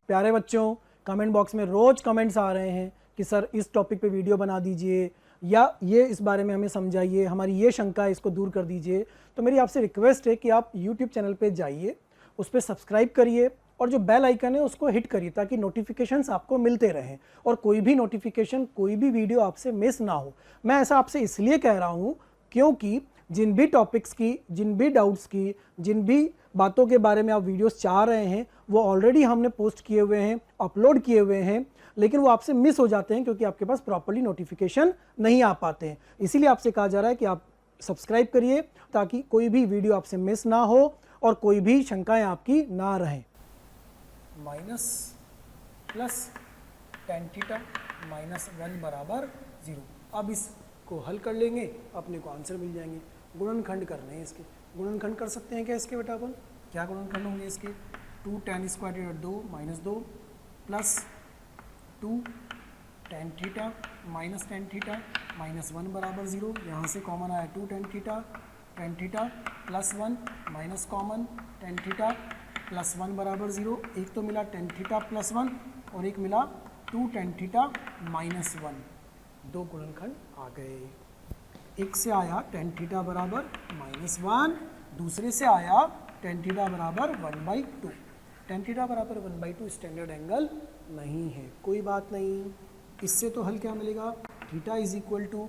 प्यारे बच्चों, कमेंट बॉक्स में रोज़ कमेंट्स आ रहे हैं कि सर इस टॉपिक पे वीडियो बना दीजिए या ये इस बारे में हमें समझाइए, हमारी ये शंका है इसको दूर कर दीजिए। तो मेरी आपसे रिक्वेस्ट है कि आप यूट्यूब चैनल पे जाइए, उस पर सब्सक्राइब करिए और जो बेल आइकन है उसको हिट करिए ताकि नोटिफिकेशंस आपको मिलते रहें और कोई भी नोटिफिकेशन, कोई भी वीडियो आपसे मिस ना हो। मैं ऐसा आपसे इसलिए कह रहा हूँ क्योंकि जिन भी टॉपिक्स की, जिन भी डाउट्स की, जिन भी बातों के बारे में आप वीडियोस चाह रहे हैं वो ऑलरेडी हमने पोस्ट किए हुए हैं, अपलोड किए हुए हैं, लेकिन वो आपसे मिस हो जाते हैं क्योंकि आपके पास प्रॉपर्ली नोटिफिकेशन नहीं आ पाते हैं। इसीलिए आपसे कहा जा रहा है कि आप सब्सक्राइब करिए ताकि कोई भी वीडियो आपसे मिस ना हो और कोई भी शंकाएं आपकी ना रहें। Minus plus tan theta minus 1 बराबर 0। अब इसको हल कर लेंगे, अपने को आंसर मिल जाएंगे। गुणनखंड करने हैं इसके, गुणनखंड कर सकते हैं क्या इसके बेटा अपन? क्या गुणनखंड होंगे इसके? 2 tan square 2 minus 2 plus 2 tan theta minus tan theta minus 1 बराबर 0। यहाँ से कॉमन आया 2 tan theta plus 1 minus common tan theta plus 1 बराबर 0। एक तो मिला tan थीटा प्लस 1 और एक मिला 2 tan थीटा माइनस 1। दो गुणनखंड आ गए। एक से आया tan थीटा बराबर -1, दूसरे से आया tan थीटा बराबर 1/2। tan थीटा बराबर 1/2 स्टैंडर्ड एंगल नहीं है, कोई बात नहीं। इससे तो हल क्या मिलेगा? Theta is equal to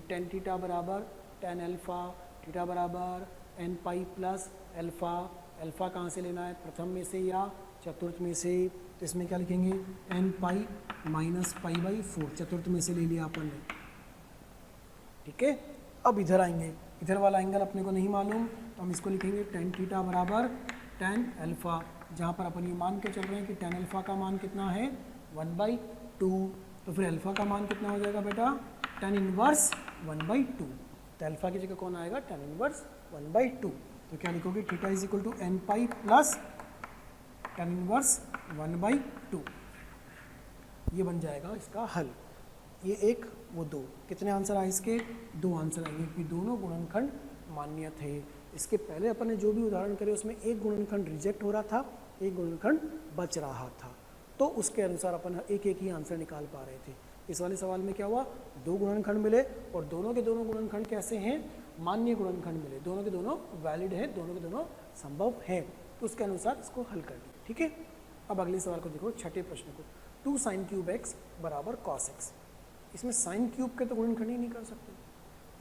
tan theta बराबर tan अल्फा, थीटा बराबर n pi plus alpha. Alpha कहाँ से लेना है? प्रथम में से या चतुर्थ में से? तो इसमें क्या लिखेंगे? n पाई माइनस पाई/4, चतुर्थ में से ले लिया अपन ने, ठीक है। अब इधर आएंगे, इधर वाला एंगल अपने को नहीं मालूम तो हम इसको लिखेंगे tan थीटा बराबर tan अल्फा, जहाँ पर अपन ये मान के चल रहे हैं कि tan अल्फा का मान कितना है? 1/2। तो फिर अल्फा का मान कितना हो जाएगा बेटा? tan inverse 1/2। तो अल्फा की जगह कौन आएगा? tan inverse 1/2। तो क्या लिखोगे? Theta is equal to n pi plus tan inverse 1/2। ये बन जाएगा इसका हल। ये एक, वो दो। कितने आंसर आए इसके? 2 आंसर आएंगे कि दोनों गुणनखंड मान्य थे। इसके पहले अपन ने जो भी उदाहरण करे उसमें एक गुणनखंड रिजेक्ट हो रहा था, एक गुणनखंड बच रहा था, तो उसके अनुसार अपन एक एक ही आंसर निकाल पा रहे थे। इस वाले सवाल में क्या हुआ? 2 गुणनखंड मिले और दोनों के दोनों गुणनखंड कैसे हैं? मान्य गुणनखंड मिले, दोनों के दोनों वैलिड है, दोनों के दोनों संभव हैं, तो उसके अनुसार इसको हल कर लिया, ठीक है। अब अगले सवाल को देखो, छठे प्रश्न को। 2 sin क्यूब x बराबर cos x। इसमें साइन क्यूब के तो गुणनखंड ही नहीं कर सकते।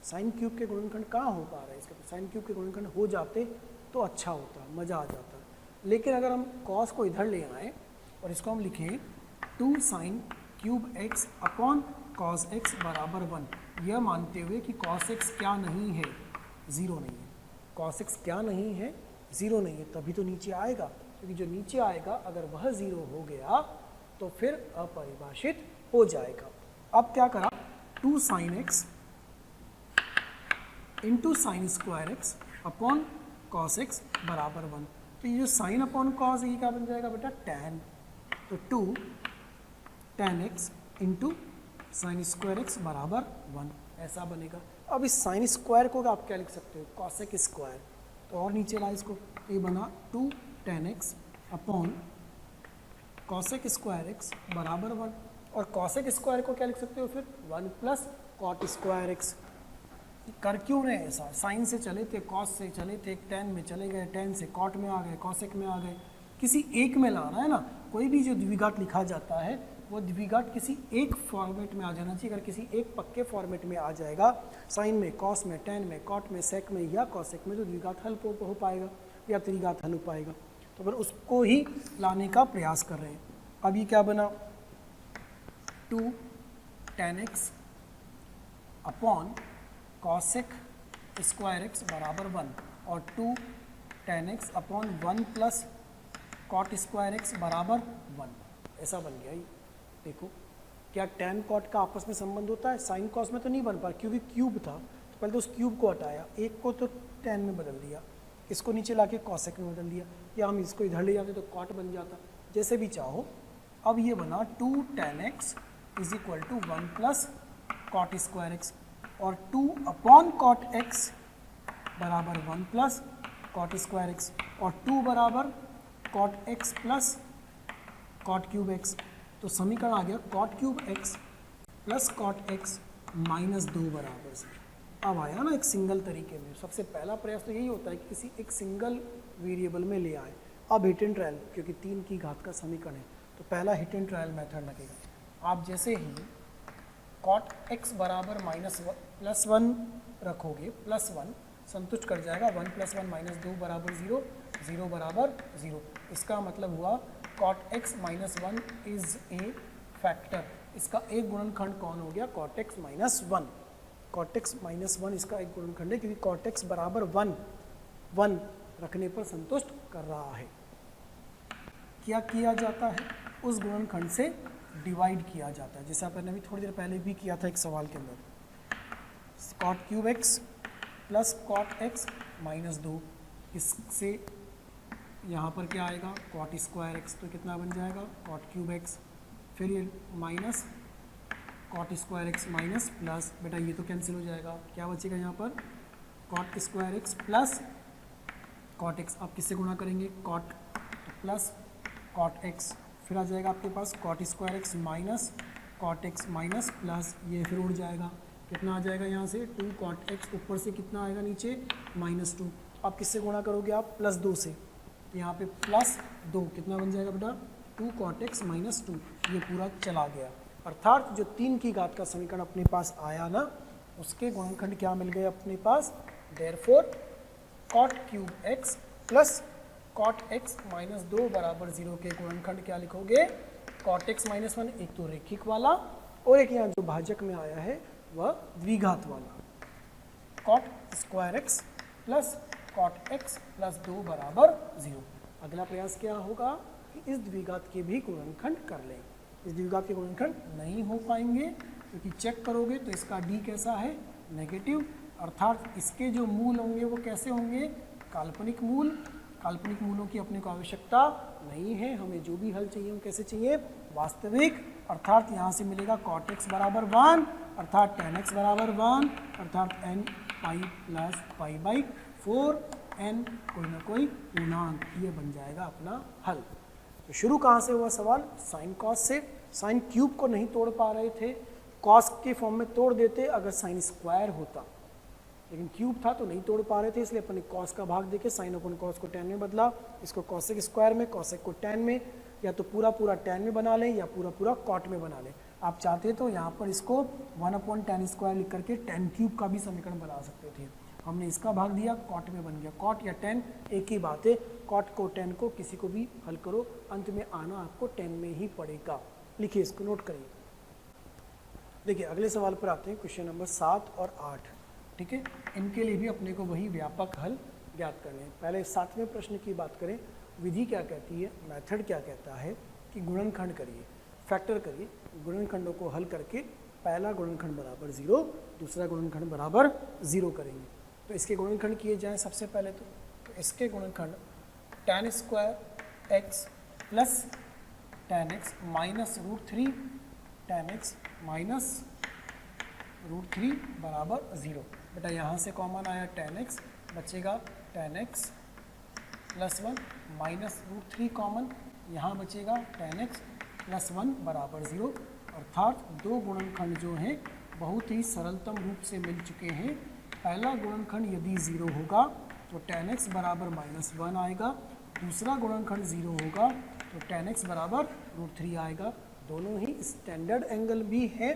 साइन क्यूब के गुणनखंड कहाँ हो पा रहे हैं इसके? तो साइन क्यूब के गुणनखंड हो जाते तो अच्छा होता, मज़ा आ जाता। लेकिन अगर हम cos को इधर ले आएँ और इसको हम लिखें 2 sin cube x upon cos x बराबर 1, यह मानते हुए कि cos x क्या नहीं है? 0 नहीं है। cos x क्या नहीं है? 0 नहीं है, तभी तो नीचे आएगा, क्योंकि जो नीचे आएगा अगर वह 0 हो गया तो फिर अपरिभाषित हो जाएगा। अब क्या करा? 2 sin x into sine square x upon cos x बराबर 1। तो ये जो साइन अपॉन कॉस, ये क्या बन जाएगा बेटा? tan। तो 2 tan x into sine square x बराबर 1, ऐसा बनेगा। अब इस साइन स्क्वायर को आप क्या लिख सकते हो? Cosec square. तो और नीचे ला इसको, ये बना 2 tan x upon cosec square x बराबर 1। और कॉसेक स्क्वायर को क्या लिख सकते हो फिर? 1 प्लस कॉट स्क्वायर एक्स। कर क्यों रहे ऐसा? साइन से चले थे, कॉस से चले थे, tan में चले गए, tan से कॉट में आ गए, कॉसेक में आ गए, किसी एक में लाना है ना। कोई भी जो द्विघात लिखा जाता है वो द्विघात किसी एक फॉर्मेट में आ जाना चाहिए। अगर किसी एक पक्के फॉर्मेट में आ जाएगा, साइन में, कॉस में, tan में, कॉट में, सेक में या कॉसेक में, तो द्विघात हल हो पाएगा या त्रिघात हल हो पाएगा। तो फिर उसको ही लाने का प्रयास कर रहे हैं। अब ये क्या बना? 2 tan x upon cosec square x बराबर 1 और 2 tan x upon 1 plus cot square x बराबर 1, ऐसा बन गया। ये देखो, क्या tan कॉट का आपस में संबंध होता है? साइन कॉस में तो नहीं बन पाया क्योंकि क्यूब था, तो पहले तो उस क्यूब को हटाया, एक को तो tan में बदल दिया, इसको नीचे लाके कॉसेक में बदल दिया, या हम इसको इधर ले जाते तो कॉट बन जाता, जैसे भी चाहो। अब ये बना 2 tan x is equal to 1 plus cot square x और 2 अपॉन कॉट एक्स बराबर 1 प्लस कॉट स्क्वायर एक्स और 2 बराबर cot x plus cot cube x. तो समीकरण आ गया cot cube x plus cot x minus 2 बराबर से। अब आया ना एक सिंगल तरीके में। सबसे पहला प्रयास तो यही होता है कि किसी एक सिंगल वेरिएबल में ले आए। अब हिट एंड ट्रायल, क्योंकि 3 की घात का समीकरण है तो पहला हिट एंड ट्रायल मेथड लगेगा। आप जैसे ही कॉट एक्स बराबर प्लस 1 रखोगे, प्लस 1 संतुष्ट कर जाएगा, 1 + 1 - 2 बराबर 0, 0 बराबर 0। इसका मतलब हुआ cot x minus 1 is a factor. इसका एक गुणनखंड कौन हो गया? Cot x minus 1। Cot x minus 1 इसका एक गुणनखंड है, क्योंकि कॉट एक्स बराबर 1 रखने पर संतुष्ट कर रहा है। क्या किया जाता है? उस गुणनखंड से डिवाइड किया जाता है, जैसे आपने अभी थोड़ी देर पहले भी किया था एक सवाल के अंदर। Cot cube x plus cot x minus 2, इससे यहाँ पर क्या आएगा? कॉट स्क्वायर एक्स, तो कितना बन जाएगा? कॉट क्यूब एक्स, फिर ये minus cot square x minus plus, बेटा ये तो कैंसिल हो जाएगा, क्या बचेगा यहाँ पर? Cot square x plus cot x. आप किससे गुणा करेंगे? कॉट प्लस कॉट एक्स, फिर आ जाएगा आपके पास cot square x minus cot x minus plus, ये फिर उड़ जाएगा, कितना आ जाएगा यहाँ से? 2 कॉट एक्स, ऊपर से कितना आएगा नीचे? -2। आप किससे गुणा करोगे? आप +2 से, तो यहाँ पे +2 कितना बन जाएगा बेटा? 2 कॉट एक्स माइनस 2, ये पूरा चला गया। अर्थात जो 3 की घात का समीकरण अपने पास आया ना, उसके गुणनखंड क्या मिल गए अपने पास? Therefore cot cube x plus cot x minus 2 बराबर 0 के गुणनखंड क्या लिखोगे? कॉट एक्स माइनस 1, एक तो रेखिक वाला, और एक यहाँ जो भाजक में आया है वह द्विघात वाला। Cot square x plus cot x plus 2 बराबर 0। अगला प्रयास क्या होगा कि इस द्विघात के भी गुणनखंड कर लें। इस द्विघात के गुणनखंड नहीं हो पाएंगे, क्योंकि चेक करोगे तो इसका डी कैसा है? नेगेटिव। अर्थात इसके जो मूल होंगे वो कैसे होंगे? काल्पनिक मूल। काल्पनिक मूलों की अपने को आवश्यकता नहीं है, हमें जो भी हल चाहिए वो कैसे चाहिए? वास्तविक। अर्थात यहाँ से मिलेगा कॉट एक्स बराबर 1, अर्थात tan x बराबर 1, अर्थात n pi plus pi by 4, n कोई ना कोई पूर्णांक, ये बन जाएगा अपना हल। तो शुरू कहाँ से हुआ सवाल? साइन कॉस से। साइन क्यूब को नहीं तोड़ पा रहे थे, कॉस के फॉर्म में तोड़ देते अगर साइन स्क्वायर होता, लेकिन क्यूब था तो नहीं तोड़ पा रहे थे, इसलिए अपने कॉस का भाग देके साइन अपन कॉस को tan में बदला, इसको कॉसेक स्क्वायर में, कॉसेक को tan में, या तो पूरा पूरा tan में बना लें या पूरा पूरा कॉट में बना लें। आप चाहते तो यहाँ पर इसको 1/tan² लिख करके tan क्यूब का भी समीकरण बना सकते थे। हमने इसका भाग दिया, कॉट में बन गया। कॉट या tan एक ही बात है, कॉट को tan को किसी को भी हल करो, अंत में आना आपको tan में ही पड़ेगा। लिखिए, इसको नोट करिए। देखिए अगले सवाल पर आते हैं, क्वेश्चन नंबर 7 और 8। ठीक है, इनके लिए भी अपने को वही व्यापक हल ज्ञात करने हैं। पहले 7वें प्रश्न की बात करें, विधि क्या कहती है, मेथड क्या कहता है कि गुणनखंड करिए, फैक्टर करिए, गुणनखंडों को हल करके पहला गुणनखंड बराबर 0, दूसरा गुणनखंड बराबर 0 करेंगे। तो इसके गुणनखंड किए जाएं सबसे पहले तो इसके गुणनखंड tan square x plus tan x minus √3 tan x minus √3 बराबर 0। बेटा यहाँ से कॉमन आया tan x, बचेगा tan x plus 1 minus √3 common, यहाँ बचेगा tan x प्लस 1 बराबर 0। अर्थात दो गुणनखंड जो हैं बहुत ही सरलतम रूप से मिल चुके हैं। पहला गुणनखंड यदि 0 होगा तो tan x बराबर -1 आएगा, दूसरा गुणनखंड 0 होगा तो tan x बराबर √3 आएगा। दोनों ही स्टैंडर्ड एंगल भी है,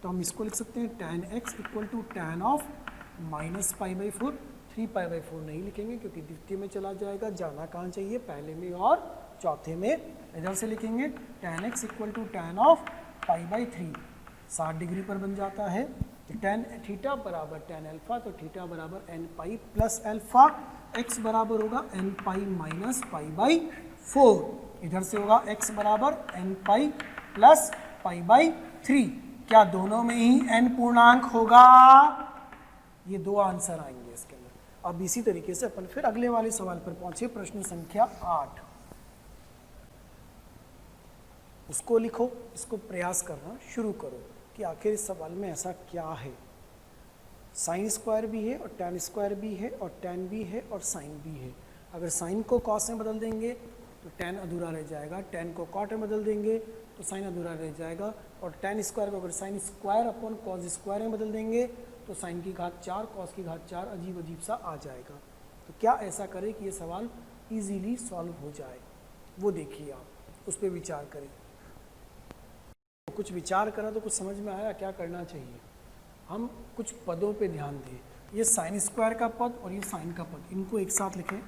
तो हम इसको लिख सकते हैं tan x equal to tan of -π/4। 3π/4 नहीं लिखेंगे क्योंकि द्वितीय में चला जाएगा, जाना कहाँ चाहिए? पहले में और चौथे में। इधर से लिखेंगे tan x equal to tan of π/3, 60 degree पर बन जाता है। tan थीटा बराबर tan अल्फा, तो थीटा बराबर nπ प्लस अल्फा, x बराबर होगा nπ माइनस π/4। इधर से होगा x बराबर nπ प्लस π/3। क्या दोनों में ही n पूर्णांक होगा? ये दो आंसर आएंगे इसके अंदर। अब इसी तरीके से अपन फिर अगले वाले सवाल पर पहुंचे, प्रश्न संख्या 8। उसको लिखो, इसको प्रयास करना शुरू करो कि आखिर इस सवाल में ऐसा क्या है। साइन स्क्वायर भी है और tan स्क्वायर भी है और tan भी है और साइन भी है। अगर साइन को कॉस में बदल देंगे तो tan अधूरा रह जाएगा, tan को कॉट में बदल देंगे तो साइन अधूरा रह जाएगा, और tan स्क्वायर को अगर sine square upon cos square में बदल देंगे तो साइन की घात 4 कॉस की घात 4 अजीब अजीब सा आ जाएगा। तो क्या ऐसा करें कि ये सवाल इजीली सॉल्व हो जाए, वो देखिए आप, उस पर विचार करें। तो कुछ विचार करा तो कुछ समझ में आया क्या करना चाहिए। हम कुछ पदों पे ध्यान दें, ये साइन स्क्वायर का पद और ये साइन का पद, इनको एक साथ लिखें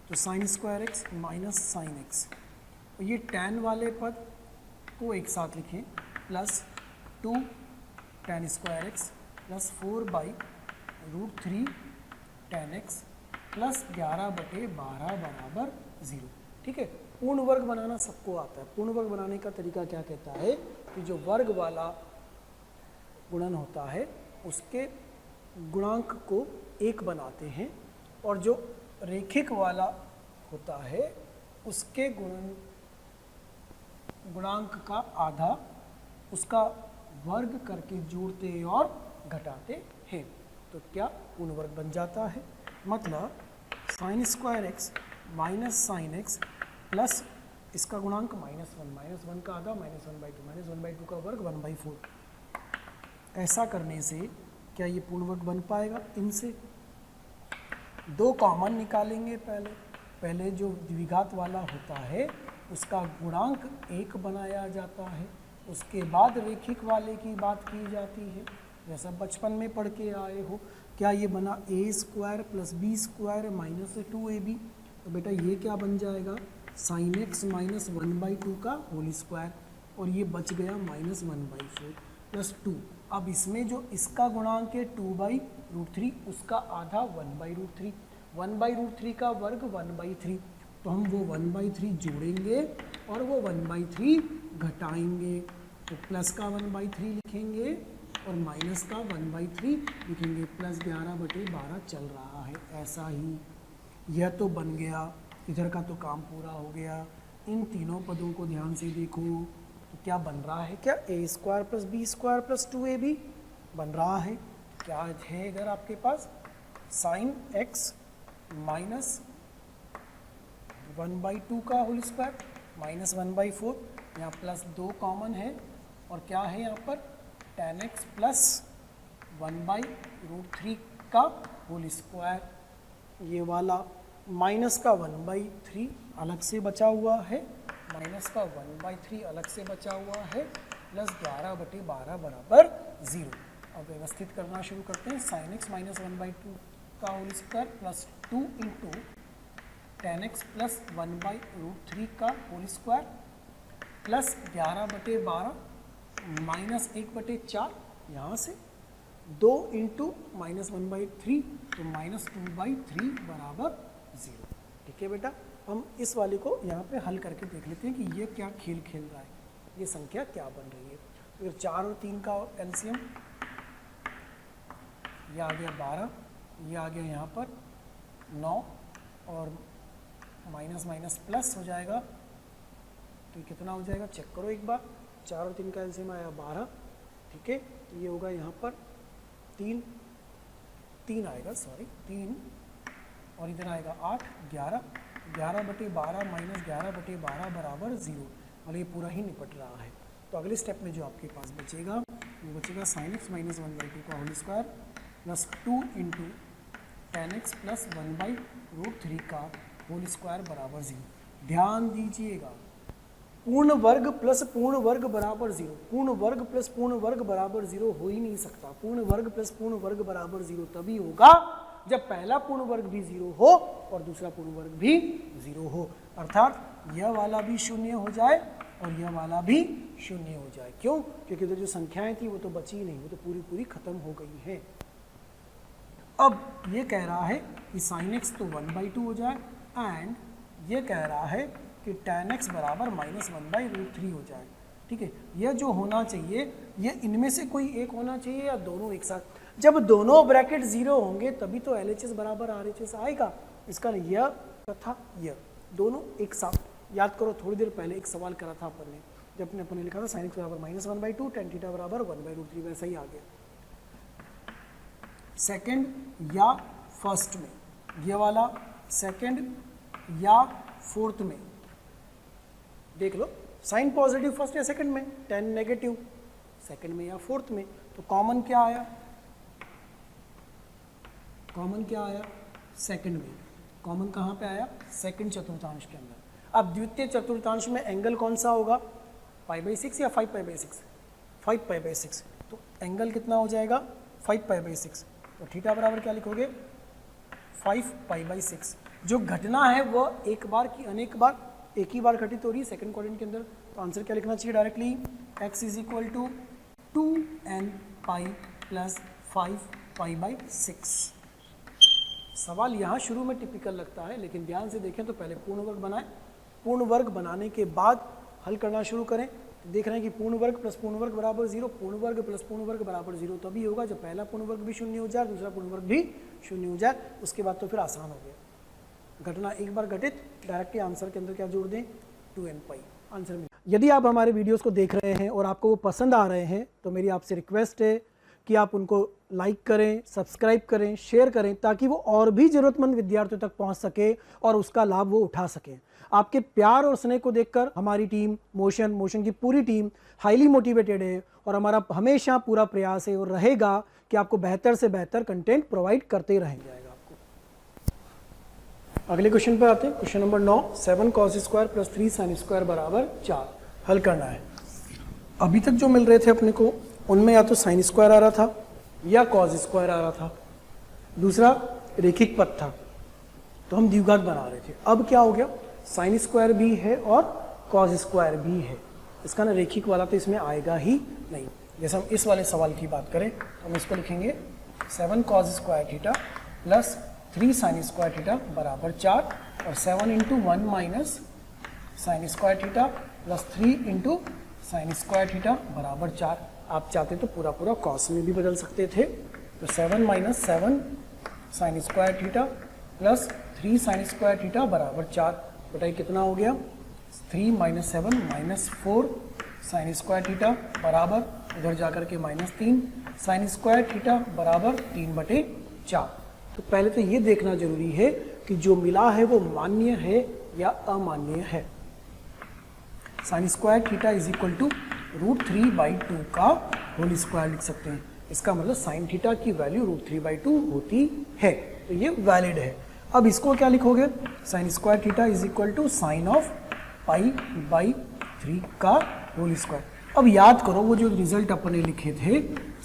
तो sign square x minus sine x, और ये टैन वाले पद को एक साथ लिखें plus 2 tan square x plus 4/√3 tan x plus 11/12 बराबर 0। ठीक है, पूर्ण वर्ग बनाना सबको आता है। पूर्ण वर्ग बनाने का तरीका क्या कहता है कि जो वर्ग वाला गुणन होता है उसके गुणांक को 1 बनाते हैं, और जो रेखिक वाला होता है उसके गुणांक का आधा उसका वर्ग करके जोड़ते और घटाते हैं। तो क्या पूर्ण वर्ग बन जाता है, मतलब sign square x minus sine x plus इसका गुणांक -1 का आधा -1/2 -1/2 का वर्ग 1/4। ऐसा करने से क्या ये पूर्ण वर्ग बन पाएगा? इनसे दो कॉमन निकालेंगे। पहले जो द्विघात वाला होता है उसका गुणांक 1 बनाया जाता है, उसके बाद रेखिक वाले की बात की जाती है, जैसा बचपन में पढ़ के आए हो। क्या ये बना a² + b² -2ab, तो बेटा ये क्या बन जाएगा sin x -1/2 का होल स्क्वायर, और ये बच गया -1/4 + 2। अब इसमें जो इसका गुणांक है 2/√3, उसका आधा 1/√3, 1/√3 का वर्ग 1/3, तो हम वो 1/3 जोड़ेंगे और वो 1/3 घटाएंगे, तो प्लस का 1/3 लिखेंगे और माइनस का 1/3 लिखेंगे, प्लस 11/12 चल रहा है। ऐसा ही यह तो बन गया, इधर का तो काम पूरा हो गया। इन तीनों पदों को ध्यान से देखो, तो क्या बन रहा है, क्या a² + b² + 2ab बन रहा है। क्या है इधर आपके पास sin x माइनस 1/2 का होल स्क्वायर -1/4, यहाँ प्लस 2 कॉमन है, और क्या है यहाँ पर tan x प्लस 1/√3 का होल स्क्वायर, ये वाला माइनस का 1/3 अलग से बचा हुआ है, माइनस का 1/3 अलग से बचा हुआ है, प्लस 11/12 बराबर 0। अब व्यवस्थित करना शुरू करते हैं। sin x माइनस 1/2 का whole square plus 2 into tan x plus 1/√3 का होल स्क्वायर प्लस 11/12 माइनस 1/4, यहाँ से 2 इंटू -1/3, तो -2/3 बराबर 0। ठीक है बेटा, हम इस वाले को यहाँ पे हल करके देख लेते हैं कि ये क्या खेल खेल रहा है, ये संख्या क्या बन रही है। फिर 4 और 3 का एलसीएम, ये आ गया 12, ये आ गया यहाँ पर 9, और माइनस माइनस प्लस हो जाएगा, तो कितना हो जाएगा चेक करो एक बार। 4 और 3 का एलसीएम आया 12, ठीक है, तो ये होगा यहाँ पर 3 आएगा, सॉरी 3, और इधर आएगा 8, 11, 11/12 माइनस 11/12 बराबर 0, मतलब ये पूरा ही निपट रहा है। तो अगले स्टेप में जो आपके पास बचेगा वो बचेगा sin x माइनस 1/2 का whole square plus 2 into tan x plus 1/√3 का होल स्क्वायर बराबर 0। ध्यान दीजिएगा, पूर्ण वर्ग प्लस पूर्ण वर्ग बराबर 0, पूर्ण वर्ग प्लस पूर्ण वर्ग बराबर 0 हो ही नहीं सकता। पूर्ण वर्ग प्लस पूर्ण वर्ग बराबर 0 तभी होगा जब पहला पूर्ण वर्ग भी 0 हो और दूसरा पूर्ण वर्ग भी 0 हो, अर्थात यह वाला भी 0 हो जाए और यह वाला भी 0 हो जाए। क्यों? क्योंकि उधर जो संख्याएं थी वो तो बची ही नहीं, वो तो पूरी पूरी खत्म हो गई है। अब ये कह रहा है कि sin x तो 1/2 हो जाए, एंड ये कह रहा है कि tan x बराबर -1/√3 हो जाए। ठीक है, यह जो होना चाहिए ये इनमें से कोई एक होना चाहिए या दोनों एक साथ। जब दोनों ब्रैकेट 0 होंगे तभी तो LHS बराबर RHS आएगा। इसका यह तथा यह दोनों एक साथ। याद करो, थोड़ी देर पहले एक सवाल करा था अपन ने, जब अपने लिखा था sin x बराबर -1/2 tan थीटा बराबर 1/√3, वैसा ही आ गया। सेकंड या फर्स्ट में, ये वाला सेकंड या फोर्थ में, देख लो साइन पॉजिटिव फर्स्ट या सेकंड में, टेन नेगेटिव सेकंड में या फोर्थ में। तो कॉमन क्या आया, कॉमन क्या आया, सेकंड में। कॉमन कहाँ पे आया, सेकंड चतुर्थांश के अंदर। अब द्वितीय चतुर्थांश में एंगल कौन सा होगा, π/6 या 5π/6, 5π/6। तो एंगल कितना हो जाएगा, 5π/6। तो थीटा बराबर क्या लिखोगे, 5π/6। जो घटना है वो एक बार की अनेक बार, एक ही बार घटित हो रही है सेकंड क्वाड्रेंट के अंदर। तो आंसर क्या लिखना चाहिए डायरेक्टली, x = 2nπ + 5π/6। सवाल यहाँ शुरू में टिपिकल लगता है, लेकिन ध्यान से देखें तो पहले पूर्ण वर्ग बनाएं, पूर्ण वर्ग बनाने के बाद हल करना शुरू करें। तो देख रहे हैं कि पूर्ण वर्ग प्लस पूर्ण वर्ग बराबर 0, पूर्ण वर्ग प्लस पूर्ण वर्ग बराबर 0 तभी होगा जब पहला पूर्ण वर्ग भी शून्य हो जाए, दूसरा पूर्ण वर्ग भी शून्य हो जाए। उसके बाद तो फिर आसान हो गया। घटना एक बार घटित, डायरेक्टली आंसर के अंदर क्या जोड़ दें, 2nπ आंसर में। यदि आप हमारे वीडियोस को देख रहे हैं और आपको वो पसंद आ रहे हैं तो मेरी आपसे रिक्वेस्ट है कि आप उनको लाइक करें, सब्सक्राइब करें, शेयर करें, ताकि वो और भी ज़रूरतमंद विद्यार्थियों तक पहुंच सके और उसका लाभ वो उठा सकें। आपके प्यार और स्नेह को देखकर हमारी टीम मोशन की पूरी टीम हाईली मोटिवेटेड है और हमारा हमेशा पूरा प्रयास है और रहेगा कि आपको बेहतर से बेहतर कंटेंट प्रोवाइड करते ही रहेंगे। आपको अगले क्वेश्चन पर आते हैं। क्वेश्चन नंबर 9, 7 cos² + 3 sin² = 4 हल करना है। अभी तक जो मिल रहे थे अपने को, उनमें या तो sin² आ रहा था या cos² आ रहा था, दूसरा रेखिक पद था, तो हम द्विघात बना रहे थे। अब क्या हो गया, sin² भी है और cos² भी है। इसका ना रेखिक वाला तो इसमें आएगा ही नहीं। जैसे हम इस वाले सवाल की बात करें तो हम इसको लिखेंगे 7 cos² + 3 sin² = 4 और 7 × 1 - sin² + 3 × sin² = 4। आप चाहते तो पूरा पूरा cos में भी बदल सकते थे। तो 7 - 7 sin² + 3 sin² = 4। बताइए कितना हो गया, 3 - 7 - 4 sin² बराबर, उधर जाकर के -3 sin² बराबर 3/4। तो पहले तो ये देखना जरूरी है कि जो मिला है वो मान्य है या अमान्य है। sin² = √3/2 का होल स्क्वायर लिख सकते हैं। इसका मतलब sin थीटा की वैल्यू √3/2 होती है, तो ये वैलिड है। अब इसको क्या लिखोगे, sin² = sin of π/3 का होल स्क्वायर। अब याद करो वो जो रिजल्ट अपने लिखे थे,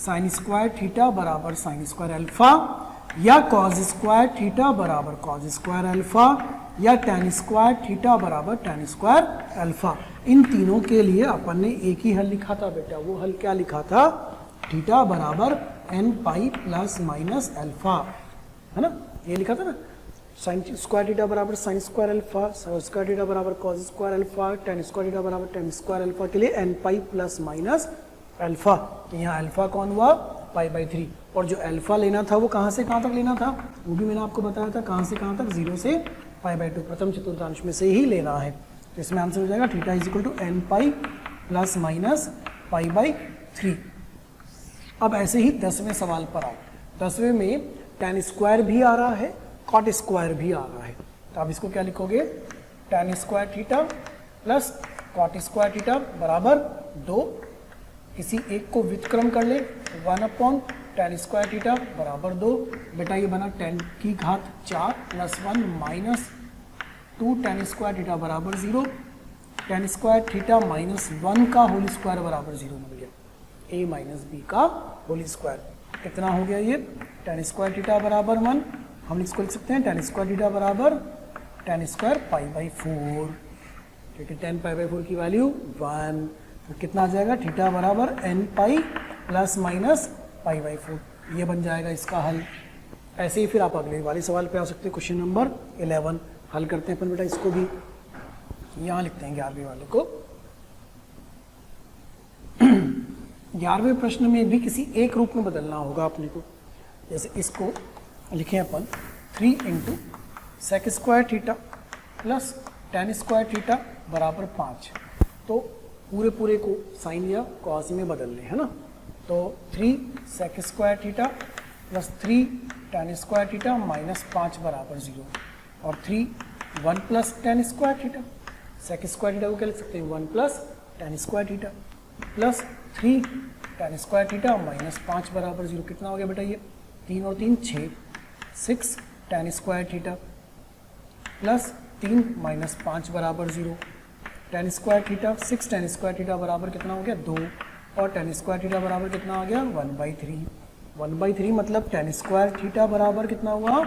sin² बराबर sin² अल्फा या cos² थीटा बराबर cos² अल्फा या tan² बराबर tan² अल्फा। इन तीनों के लिए अपन ने एक ही हल लिखा था बेटा। वो हल क्या लिखा था, थीटा बराबर nπ ± अल्फा, है ना, ये लिखा था ना। sin² बराबर sin² अल्फा, cos² बराबर cos² अल्फा, tan² बराबर tan² अल्फा के लिए nπ ± अल्फा। तो यहाँ अल्फा कौन हुआ, π/3। और जो अल्फा लेना था वो कहाँ से कहाँ तक लेना था, वो भी मैंने आपको बताया था, कहाँ से कहाँ तक, 0 से π/2 प्रथम चतुर्थांश में से ही लेना है। तो इसमें आंसर हो जाएगा थीटा = nπ ± π/3। अब ऐसे ही 10वें सवाल पर आओ। 10वें में tan² भी आ रहा है, cot² भी आ रहा है। तो आप इसको क्या लिखोगे, tan² theta plus cot² theta बराबर 2। किसी एक को व्युत्क्रम कर ले, 1/tan² थीटा बराबर 2। बेटा ये बना 10 की घात 4 + 1 - 2 tan² थीटा बराबर 0। tan² थीटा -1 का होल स्क्वायर बराबर 0 मिल गया, a - b का होल स्क्वायर। कितना हो गया ये, tan² थीटा बराबर 1, हम इसको लिख सकते हैं tan² थीटा बराबर tan² π/4, क्योंकि tan π/4 की वैल्यू 1। तो कितना आ जाएगा, थीटा बराबर nπ ± π/4। ये बन जाएगा इसका हल। ऐसे ही फिर आप अगले वाले सवाल पे आ सकते हैं। क्वेश्चन नंबर 11 हल करते हैं अपन बेटा। इसको भी यहाँ लिखते हैं 11वें वाले को। 11वें प्रश्न में भी किसी एक रूप में बदलना होगा अपने को। जैसे इसको लिखें अपन 3 × sec² theta plus tan² theta बराबर 5। तो पूरे को साइन या कॉस में बदल लें, है ना। तो 3 sec² theta plus 3 tan² theta -5 बराबर 0 और 3 1 + tan² थीटा। sec² थीटा को क्या लिख सकते हैं, 1 + ten square theta plus 3 ten square theta minus 5 बराबर 0। कितना हो गया बेटा ये? 3 और 3 6, 6 ten square theta plus 3 minus 5 बराबर 0। Ten square theta 6 ten square theta बराबर कितना हो गया? 2 और टेन स्क्वायर थीटा बराबर कितना आ गया? 1/3। 1/3 मतलब टेन स्क्वायर थीटा बराबर कितना हुआ?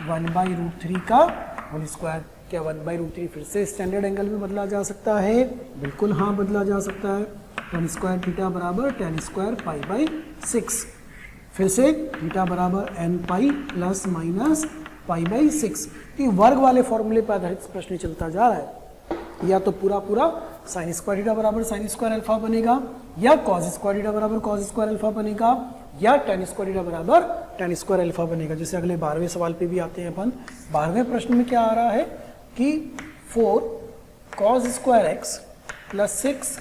1/√3 का होल स्क्वायर। क्या 1/√3 फिर से स्टैंडर्ड एंगल में बदला जा सकता है? बिल्कुल हाँ, बदला जा सकता है। टेन स्क्वायर थीटा बराबर टेन स्क्वायर π/6। फिर से थीटा बराबर n पाई प्लस माइनस π/6। ये वर्ग वाले फॉर्मूले पर आधारित प्रश्न चलता जा रहा है। या तो पूरा पूरा साइन स्क्वायर थीटा बराबर साइन स्क्वायर अल्फा बनेगा, या कॉस स्क्वायर थीटा बराबर कॉस स्क्वायर अल्फा बनेगा, या टेन स्क्वायर थीटा बराबर टेन स्क्वायर अल्फा बनेगा। जैसे अगले 12वें सवाल पे भी आते हैं अपन। 12वें प्रश्न में क्या आ रहा है कि 4 cos square x plus 6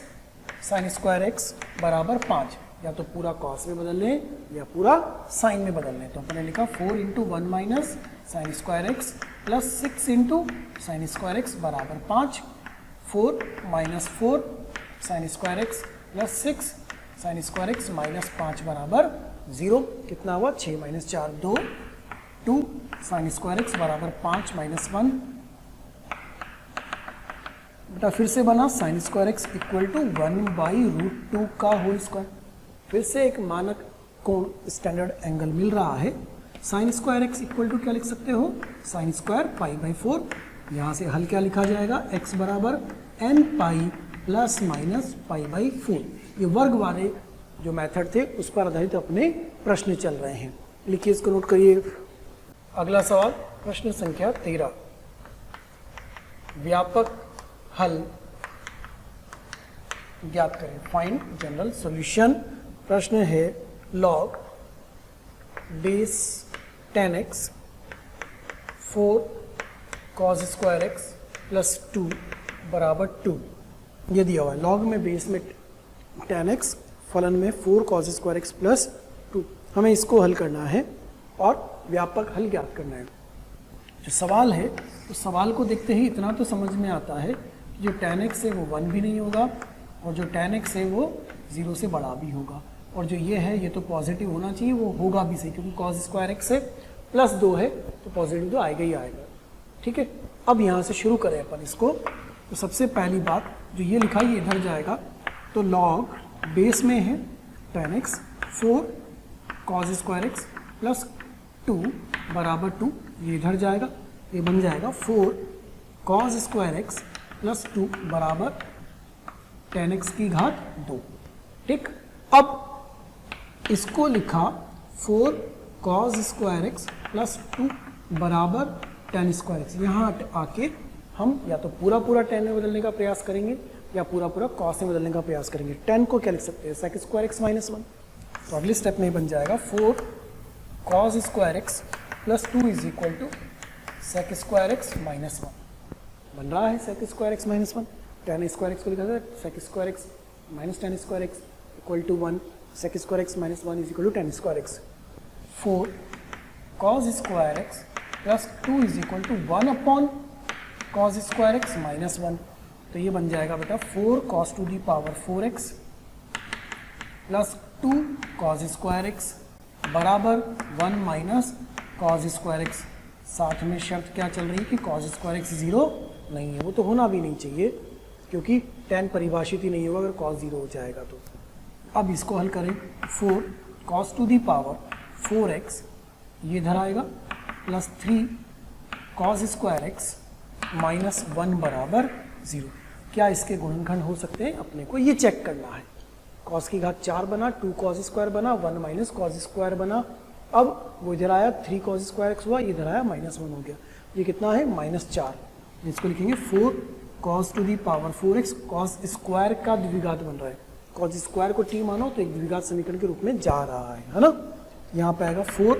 sign square x बराबर 5। या तो पूरा कॉस में बदल लें या पूरा साइन में बदल लें। तो अपने लिखा 4 × 1 minus sign square x plus 6 × sign square x बराबर 5। 4 minus 4 sign square x plus 6 sign square x minus 5 बराबर 0। कितना हुआ? 6 माइनस 4 2, 2 साइन स्क्वायर एक्स बराबर 5 माइनस 1। बेटा फिर से बना sine square x equal to 1/√2 का होल स्क्वायर। फिर से एक मानक कोण स्टैंडर्ड एंगल मिल रहा है। Sine square x equal to क्या लिख सकते हो? Sine square π/4। यहाँ से हल क्या लिखा जाएगा? x बराबर n पाई प्लस माइनस π/4। ये वर्ग वाले जो मेथड थे उस पर आधारित अपने प्रश्न चल रहे हैं। लिखिए, इसको नोट करिए। अगला सवाल प्रश्न संख्या 13। व्यापक हल ज्ञात करें। Find general solution. प्रश्न है log base 10x 4 cos square x plus 2 बराबर 2। ये दिया हुआ है। लॉग में बेस में 10x, फलन में 4 कॉस स्क्वायर एक्स प्लस 2। हमें इसको हल करना है और व्यापक हल ज्ञात करना है। जो सवाल है उस सवाल को देखते ही इतना तो समझ में आता है कि जो 10x है वो 1 भी नहीं होगा और जो 10x है वो 0 से बड़ा भी होगा। और जो ये है ये तो पॉजिटिव होना चाहिए, वो होगा भी सही, क्योंकि कॉस स्क्वायर एक्स है प्लस 2 है तो पॉजिटिव तो आएगा ही आएगा। ठीक है, अब यहाँ से शुरू करें अपन इसको। तो सबसे पहली बात जो ये लिखा है ये इधर जाएगा। तो लॉग बेस में है 10x 4 cos square x plus 2 बराबर 2, ये इधर जाएगा। ये बन जाएगा 4 कॉस स्क्वायर एक्स प्लस 2 बराबर 10x की घात 2। ठीक, अब इसको लिखा 4 कॉस स्क्वायर एक्स प्लस 2 बराबर 10 स्क्वायर एक्स। यहाँ आके हम या तो पूरा पूरा 10 में बदलने का प्रयास करेंगे या पूरा पूरा कॉस में बदलने का प्रयास करेंगे। 10 को क्या लिख सकते हैं? Sec square x minus 1। तो अगले स्टेप में बन जाएगा 4 cos square x plus 2 is equal to sec square x minus 1। बन रहा है sec square x minus 1। 10 square x को लिखा जाए sec square x minus 10 square x equal to 1। Sec square x minus 1 is equal to 10 square x. 4 cos square x plus 2 is equal to 1 upon cos square x minus 1। तो ये बन जाएगा बेटा 4 cos to the power 4x प्लस 2 cos square x बराबर 1 minus cos square x. साथ में शर्त क्या चल रही है कि कॉस स्क्वायर एक्स 0 नहीं है, वो तो होना भी नहीं चाहिए क्योंकि 10 परिभाषित ही नहीं होगा अगर कॉस 0 हो जाएगा तो। अब इसको हल करें। 4 cos to the power 4x ये इधर आएगा plus 3 cos square x minus 1 बराबर 0। क्या इसके गुणनखंड हो सकते हैं? अपने को ये चेक करना है। कॉस की घात 4 बना, 2 कॉस स्क्वायर बना, 1 माइनस कॉस स्क्वायर बना। अब वो इधर आया 3 कॉस स्क्वायर एक्स हुआ, इधर आया माइनस 1 हो गया। ये कितना है? माइनस 4। इसको लिखेंगे 4 cos to the power 4x। Cos square का द्विघात बन रहा है। कॉस स्क्वायर को t मानो तो एक द्विघात समीकरण के रूप में जा रहा है ना। यहाँ पे आएगा 4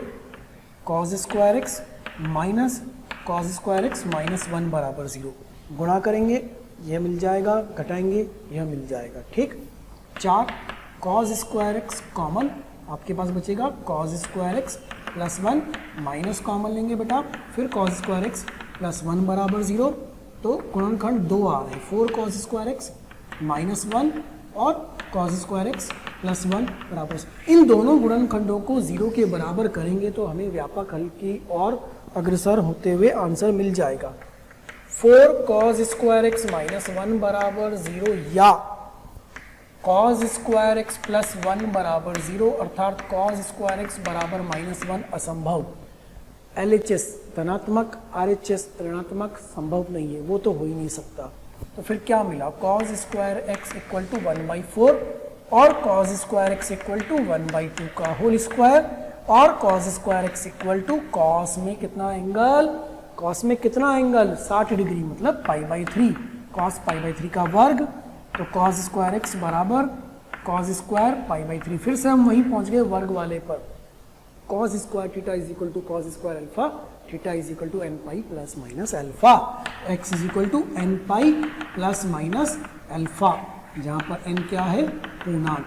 cos square x minus cos square x minus 1 बराबर 0। गुणा करेंगे यह मिल जाएगा, घटाएंगे यह मिल जाएगा। ठीक, 4 कॉस स्क्वायर एक्स कॉमन, आपके पास बचेगा cos square x plus 1 minus common लेंगे बेटा, फिर कॉस स्क्वायर एक्स प्लस 1 बराबर 0। तो गुणनखंड 2 आ रहे हैं। 4 कॉस स्क्वायर एक्स -1 और cos स्क्वायर एक्स प्लस 1 बराबर। इन दोनों गुणनखंडों को 0 के बराबर करेंगे तो हमें व्यापक हल की और अग्रसर होते हुए आंसर मिल जाएगा। 4 cos स्क्वायर एक्स माइनस 1 बराबर 0 या cos स्क्वायर एक्स प्लस 1 बराबर 0 अर्थात cos स्क्वायर एक्स बराबर -1 असंभव। LHS धनात्मक, RHS ऋणात्मक संभव नहीं है, वो तो हो ही नहीं सकता। तो फिर क्या मिला, cos square x equal to 1/4 और cos square x equal to 1/2 का होल स्क्वायर और cos square x equal to cos में कितना एंगल, cos में कितना एंगल 60 डिग्री मतलब π/3, cos π/3 का वर्ग। तो cos स्क्वायर एक्स बराबर cos स्क्वायर π/3। फिर से हम वहीं पहुंच गए वर्ग वाले पर। cos square theta is equal to cos square alpha, theta is equal to n pi plus minus alpha, x is equal to n pi plus minus alpha, जहाँ पर n क्या है पूर्णांक।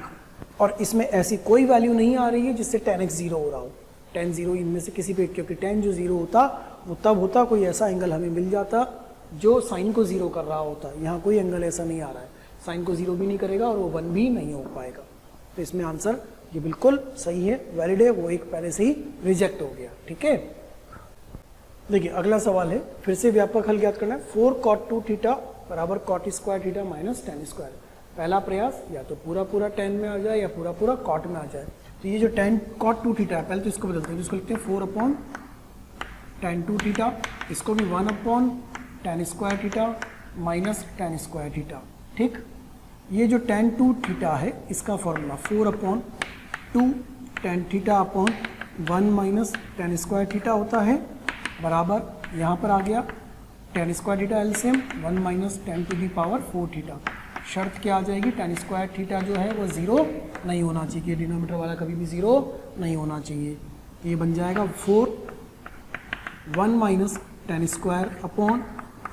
और इसमें ऐसी कोई वैल्यू नहीं आ रही है जिससे tan x 0 हो रहा हो। tan 0 इनमें से किसी पे, क्योंकि tan जो 0 होता वो तब होता कोई ऐसा एंगल हमें मिल जाता जो साइन को 0 कर रहा होता। यहाँ कोई एंगल ऐसा नहीं आ रहा है, साइन को 0 भी नहीं करेगा और वो 1 भी नहीं हो पाएगा। तो इसमें आंसर ये बिल्कुल सही है, वैलिड है, वो एक पहले से ही रिजेक्ट हो गया। ठीक है, देखिए अगला सवाल है, फिर से व्यापक हल ज्ञात करना है। 4 cot 2 थीटा बराबर cot square theta minus tan square. पहला प्रयास या तो पूरा पूरा tan में आ जाए या पूरा पूरा cot में आ जाए। तो ये जो tan cot 2 थीटा है, पहले तो इसको बदलते हैं, इसको लिखते हैं 4/tan 2 थीटा, इसको भी 1/tan square theta minus tan square theta. ठीक, ये जो tan 2 थीटा है इसका formula 4/2 tan theta upon 1 minus tan square theta होता है, बराबर यहाँ पर आ गया tan square theta LCM 1 minus tan to the power 4 theta. शर्त क्या आ जाएगी, tan स्क्वायर थीटा जो है वो 0 नहीं होना चाहिए, डिनोमिनेटर वाला कभी भी 0 नहीं होना चाहिए। ये बन जाएगा 1 minus tan square upon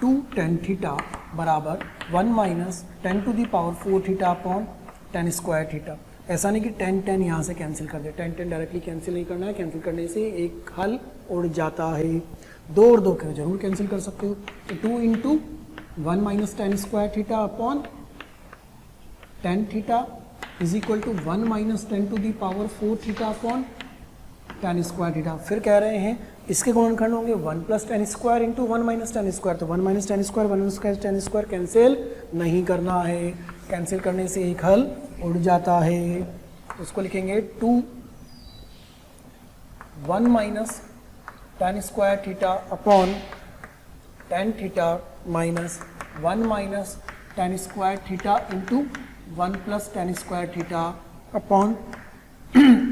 2 tan theta बराबर 1 minus tan to the power 4 theta upon tan square theta. ऐसा नहीं कि tan यहाँ से कैंसिल कर दे, tan डायरेक्टली कैंसिल नहीं करना है, कैंसिल करने से एक हल उड़ जाता है। 2 और 2 के जरूर कैंसिल कर सकते हो। तो 2 into 1 minus tan square theta upon tan theta is equal to 1 minus tan to the power 4 theta upon tan square theta. फिर कह रहे हैं इसके गुणनखंड होंगे 1 plus tan square into 1 minus tan square. तो 1 minus tan square 1 minus tan square cancel नहीं करना है, कैंसिल करने से एक हल उड़ जाता है। उसको लिखेंगे 1 minus tan square theta upon tan theta minus 1 minus tan square theta into 1 plus tan square theta upon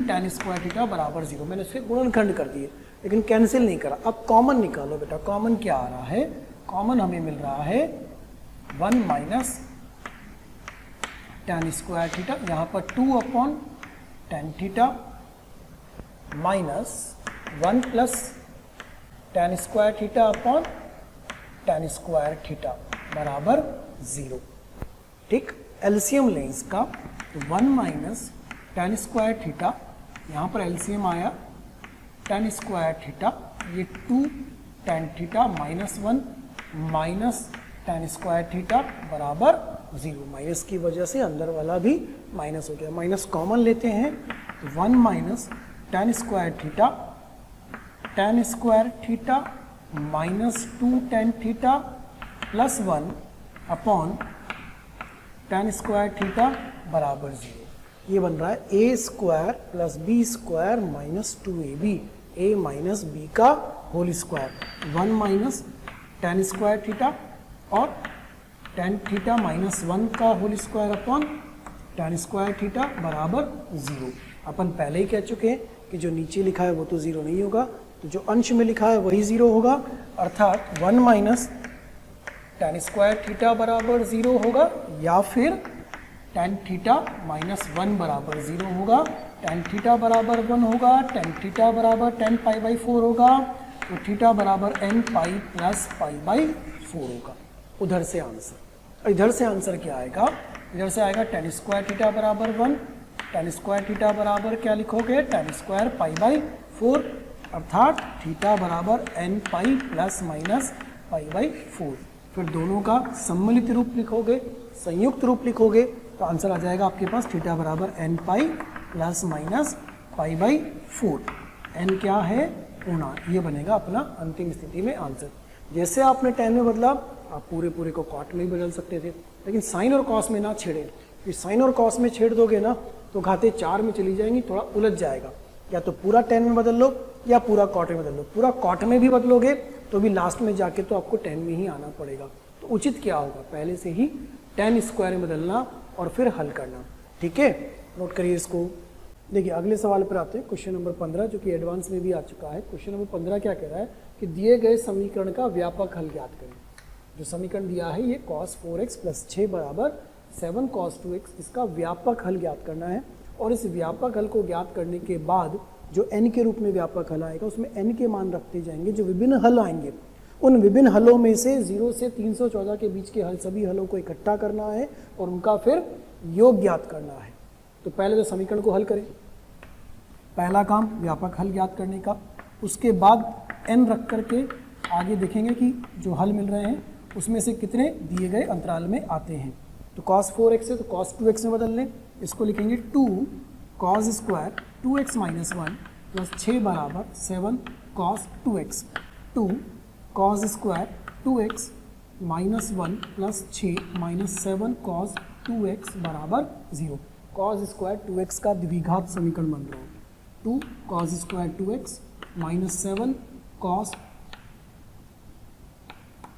tan square theta बराबर 0। मैंने इसके गुणनखंड कर दिए लेकिन कैंसिल नहीं करा। अब कॉमन निकालो बेटा, कॉमन क्या आ रहा है, कॉमन हमें मिल रहा है 1 माइनस tan स्क्वायर थीटा, यहाँ पर 2/tan theta minus 1 plus tan square theta upon tan square theta बराबर 0। ठीक, एलसीएम लें इसका, तो 1 माइनस tan स्क्वायर थीटा, यहाँ पर एलसीएम आया tan स्क्वायर थीटा, ये 2 tan theta minus 1 minus tan square theta बराबर 0। माइनस की वजह से अंदर वाला भी माइनस हो गया, माइनस कॉमन लेते हैं तो 1 minus tan square theta, tan square theta minus 2 tan theta plus 1 upon tan square theta बराबर 0। ये बन रहा है a square plus b square minus 2ab, a minus b का whole square, 1 minus tan square theta और tan theta minus 1 का whole square upon tan square theta बराबर 0। अपन पहले ही कह चुके हैं कि जो नीचे लिखा है वो तो 0 नहीं होगा, तो जो अंश में लिखा है वही 0 होगा, अर्थात 1 माइनस tan स्क्वायर थीटा बराबर 0 होगा या फिर tan थीटा माइनस 1 बराबर 0 होगा। tan थीटा बराबर 1 होगा, tan थीटा बराबर tan π/4 होगा, तो थीटा बराबर n पाई प्लस π/4 होगा। उधर से आंसर, इधर से आंसर क्या आएगा, इधर से आएगा tan स्क्वायर थीटा बराबर 1, tan स्क्वायर थीटा बराबर क्या लिखोगे, tan स्क्वायर π/4 अर्थात थीटा बराबर n पाई प्लस माइनस π/4। फिर दोनों का सम्मिलित रूप लिखोगे, संयुक्त रूप लिखोगे, तो आंसर आ जाएगा आपके पास थीटा बराबर n pi plus minus pi by 4। एन क्या है? पूर्णांक। ये बनेगा अपना अंतिम स्थिति में आंसर। जैसे आपने tan में बदला, आप पूरे को कॉट में ही बदल सकते थे, लेकिन साइन और कॉस में ना छेड़े। फिर साइन और कॉस में छेड़ दोगे ना तो घाते 4 में चली जाएंगी, थोड़ा उलझ जाएगा। या तो पूरा tan में बदल लो या पूरा कॉट में बदल लो। पूरा कॉट में भी बदलोगे तो भी लास्ट में जाके तो आपको tan में ही आना पड़ेगा। तो उचित क्या होगा? पहले से ही tan स्क्वायर में बदलना और फिर हल करना। ठीक है, नोट करिए इसको। देखिए अगले सवाल पर आते हैं, क्वेश्चन नंबर 15, जो कि एडवांस में भी आ चुका है। क्वेश्चन नंबर 15 क्या कह रहा है कि दिए गए समीकरण का व्यापक हल ज्ञात करें। जो समीकरण दिया है ये cos 4x प्लस 6 बराबर 7 cos 2x, इसका व्यापक हल ज्ञात करना है। और इस व्यापक हल को ज्ञात करने के बाद जो n के रूप में व्यापक हल आएगा उसमें n के मान रखते जाएंगे। जो विभिन्न हल आएंगे उन विभिन्न हलों में से 0 से 314 के बीच के हल, सभी हलों को इकट्ठा करना है और उनका फिर योग ज्ञात करना है। तो पहले तो समीकरण को हल करें, पहला काम व्यापक हल ज्ञात करने का। उसके बाद n रख करके आगे देखेंगे कि जो हल मिल रहे हैं उसमें से कितने दिए गए अंतराल में आते हैं। तो cos 4x है तो cos 2x में बदल लें। इसको लिखेंगे 2 cos square 2x minus 1 plus 6 बराबर 7 cos 2x। 2 cos square 2x minus 1 plus 6 minus 7 cos 2x बराबर 0। cos स्क्वायर 2x का द्विघात समीकरण बन रहा है। 2 cos square 2x minus 7 cos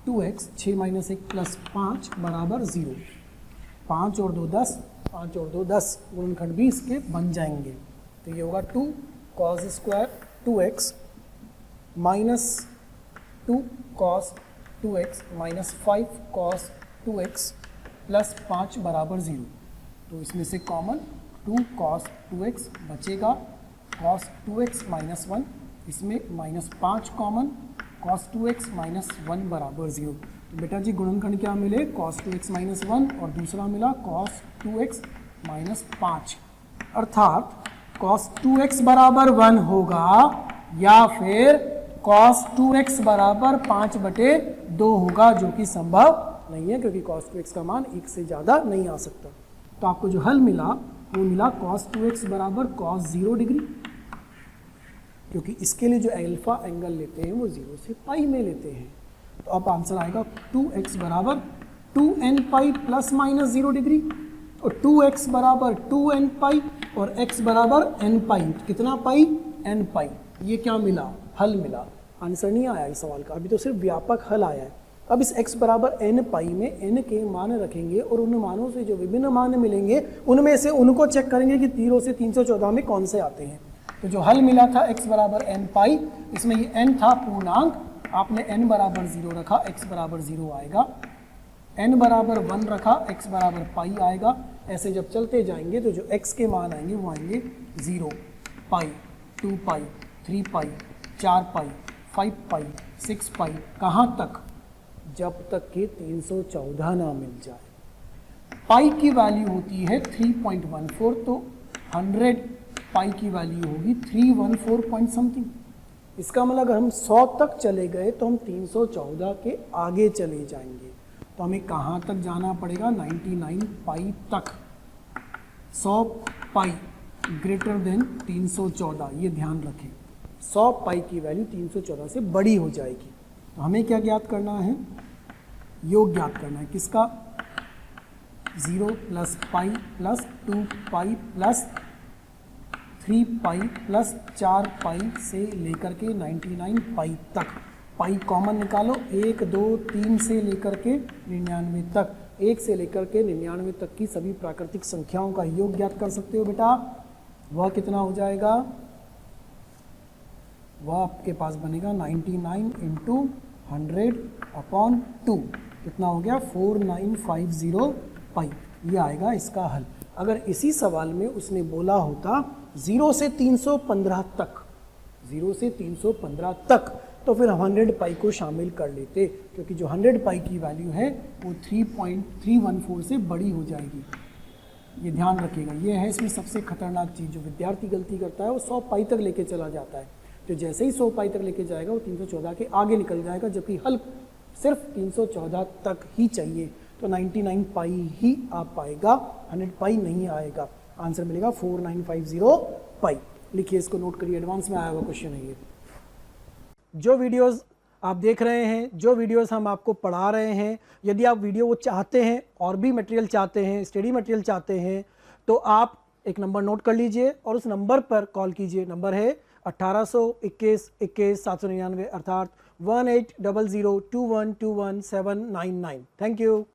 2x, 6 minus 1 plus 5 बराबर 0। 5 और 2 10, 5 और 2 10, गुणनखंड भी इसके बन जाएंगे। तो ये होगा 2 cos square 2x minus 2 cos 2x minus 5 cos 2x plus 5 बराबर 0। तो इसमें से कॉमन 2 cos 2x बचेगा, cos 2x माइनस 1, इसमें minus 5 common, cos 2x minus 1 बराबर 0। तो बेटा जी गुणनखंड क्या मिले? cos 2x माइनस 1 और दूसरा मिला cos 2x माइनस 5। अर्थात cos 2x बराबर 1 होगा या फिर cos 2x बराबर 5/2 होगा, जो कि संभव नहीं है क्योंकि cos 2x का मान 1 से ज़्यादा नहीं आ सकता। तो आपको जो हल मिला वो मिला cos 2x बराबर cos 0 डिग्री, क्योंकि इसके लिए जो अल्फा एंगल लेते हैं वो 0 से पाई में लेते हैं। तो अब आंसर आएगा 2x बराबर 2n pi plus minus 0 degree, और 2x बराबर 2n पाई और x बराबर n पाई। कितना पाई? n पाई। ये क्या मिला? हल मिला। आंसर नहीं आया इस सवाल का, अभी तो सिर्फ व्यापक हल आया है। अब इस x बराबर n पाई में n के मान रखेंगे और उन मानों से जो विभिन्न मान मिलेंगे उनमें से उनको चेक करेंगे कि 0 से 314 में कौन से आते हैं। तो जो हल मिला था x बराबर n पाई, इसमें ये n था पूर्णांक, आपने n बराबर 0 रखा, x बराबर 0 आएगा। n बराबर 1 रखा, x बराबर पाई आएगा। ऐसे जब चलते जाएंगे तो जो x के मान आएंगे वो आएंगे 0, पाई, 2 पाई, 3 पाई, 4 पाई, 5 पाई, 6 पाई, कहाँ तक? जब तक कि 314 ना मिल जाए। पाई की वैल्यू होती है 3.14, तो 100 पाई की वैल्यू होगी 314 पॉइंट समथिंग। इसका मतलब अगर हम 100 तक चले गए तो हम 314 के आगे चले जाएंगे। तो हमें कहाँ तक जाना पड़ेगा? 99 पाई तक। 100 पाई ग्रेटर देन 314, ये ध्यान रखें। 100 पाई की वैल्यू 314 से बड़ी हो जाएगी। तो हमें क्या ज्ञात करना है? योग ज्ञात करना है। किसका? 0 प्लस पाई प्लस 2 पाई प्लस 3 पाई प्लस 4 पाई से लेकर के 99 पाई तक। पाई कॉमन निकालो, 1 2 3 से लेकर के 99 तक। 1 से लेकर के 99 तक की सभी प्राकृतिक संख्याओं का योग ज्ञात कर सकते हो बेटा। वह कितना हो जाएगा? वह आपके पास बनेगा 99 इंटू 100/2। कितना हो गया? 4950 पाई। ये आएगा इसका हल। अगर इसी सवाल में उसने बोला होता 0 से 315 तक, 0 से 315 तक, तो फिर 100 पाई को शामिल कर लेते, क्योंकि जो 100 पाई की वैल्यू है वो 3.314 से बड़ी हो जाएगी। ये ध्यान रखिएगा। ये है इसमें सबसे खतरनाक चीज़। जो विद्यार्थी गलती करता है वो 100 पाई तक लेके चला जाता है। तो जैसे ही 100 पाई तक लेके जाएगा वो 314 के आगे निकल जाएगा, जबकि हल सिर्फ 314 तक ही चाहिए, तो 99 पाई ही आ पाएगा, 100 पाई नहीं आएगा। आंसर मिलेगा 4950 पाई। लिखिए, इसको नोट करिए, एडवांस में आया हुआ क्वेश्चन है ये। जो वीडियोस आप देख रहे हैं, जो वीडियोस हम आपको पढ़ा रहे हैं, यदि आप वीडियो वो चाहते हैं और भी मटेरियल चाहते हैं, स्टडी मटेरियल चाहते हैं, तो आप एक नंबर नोट कर लीजिए और उस नंबर पर कॉल कीजिए। नंबर है 1821 799, अर्थात 18002121 799। Thank you.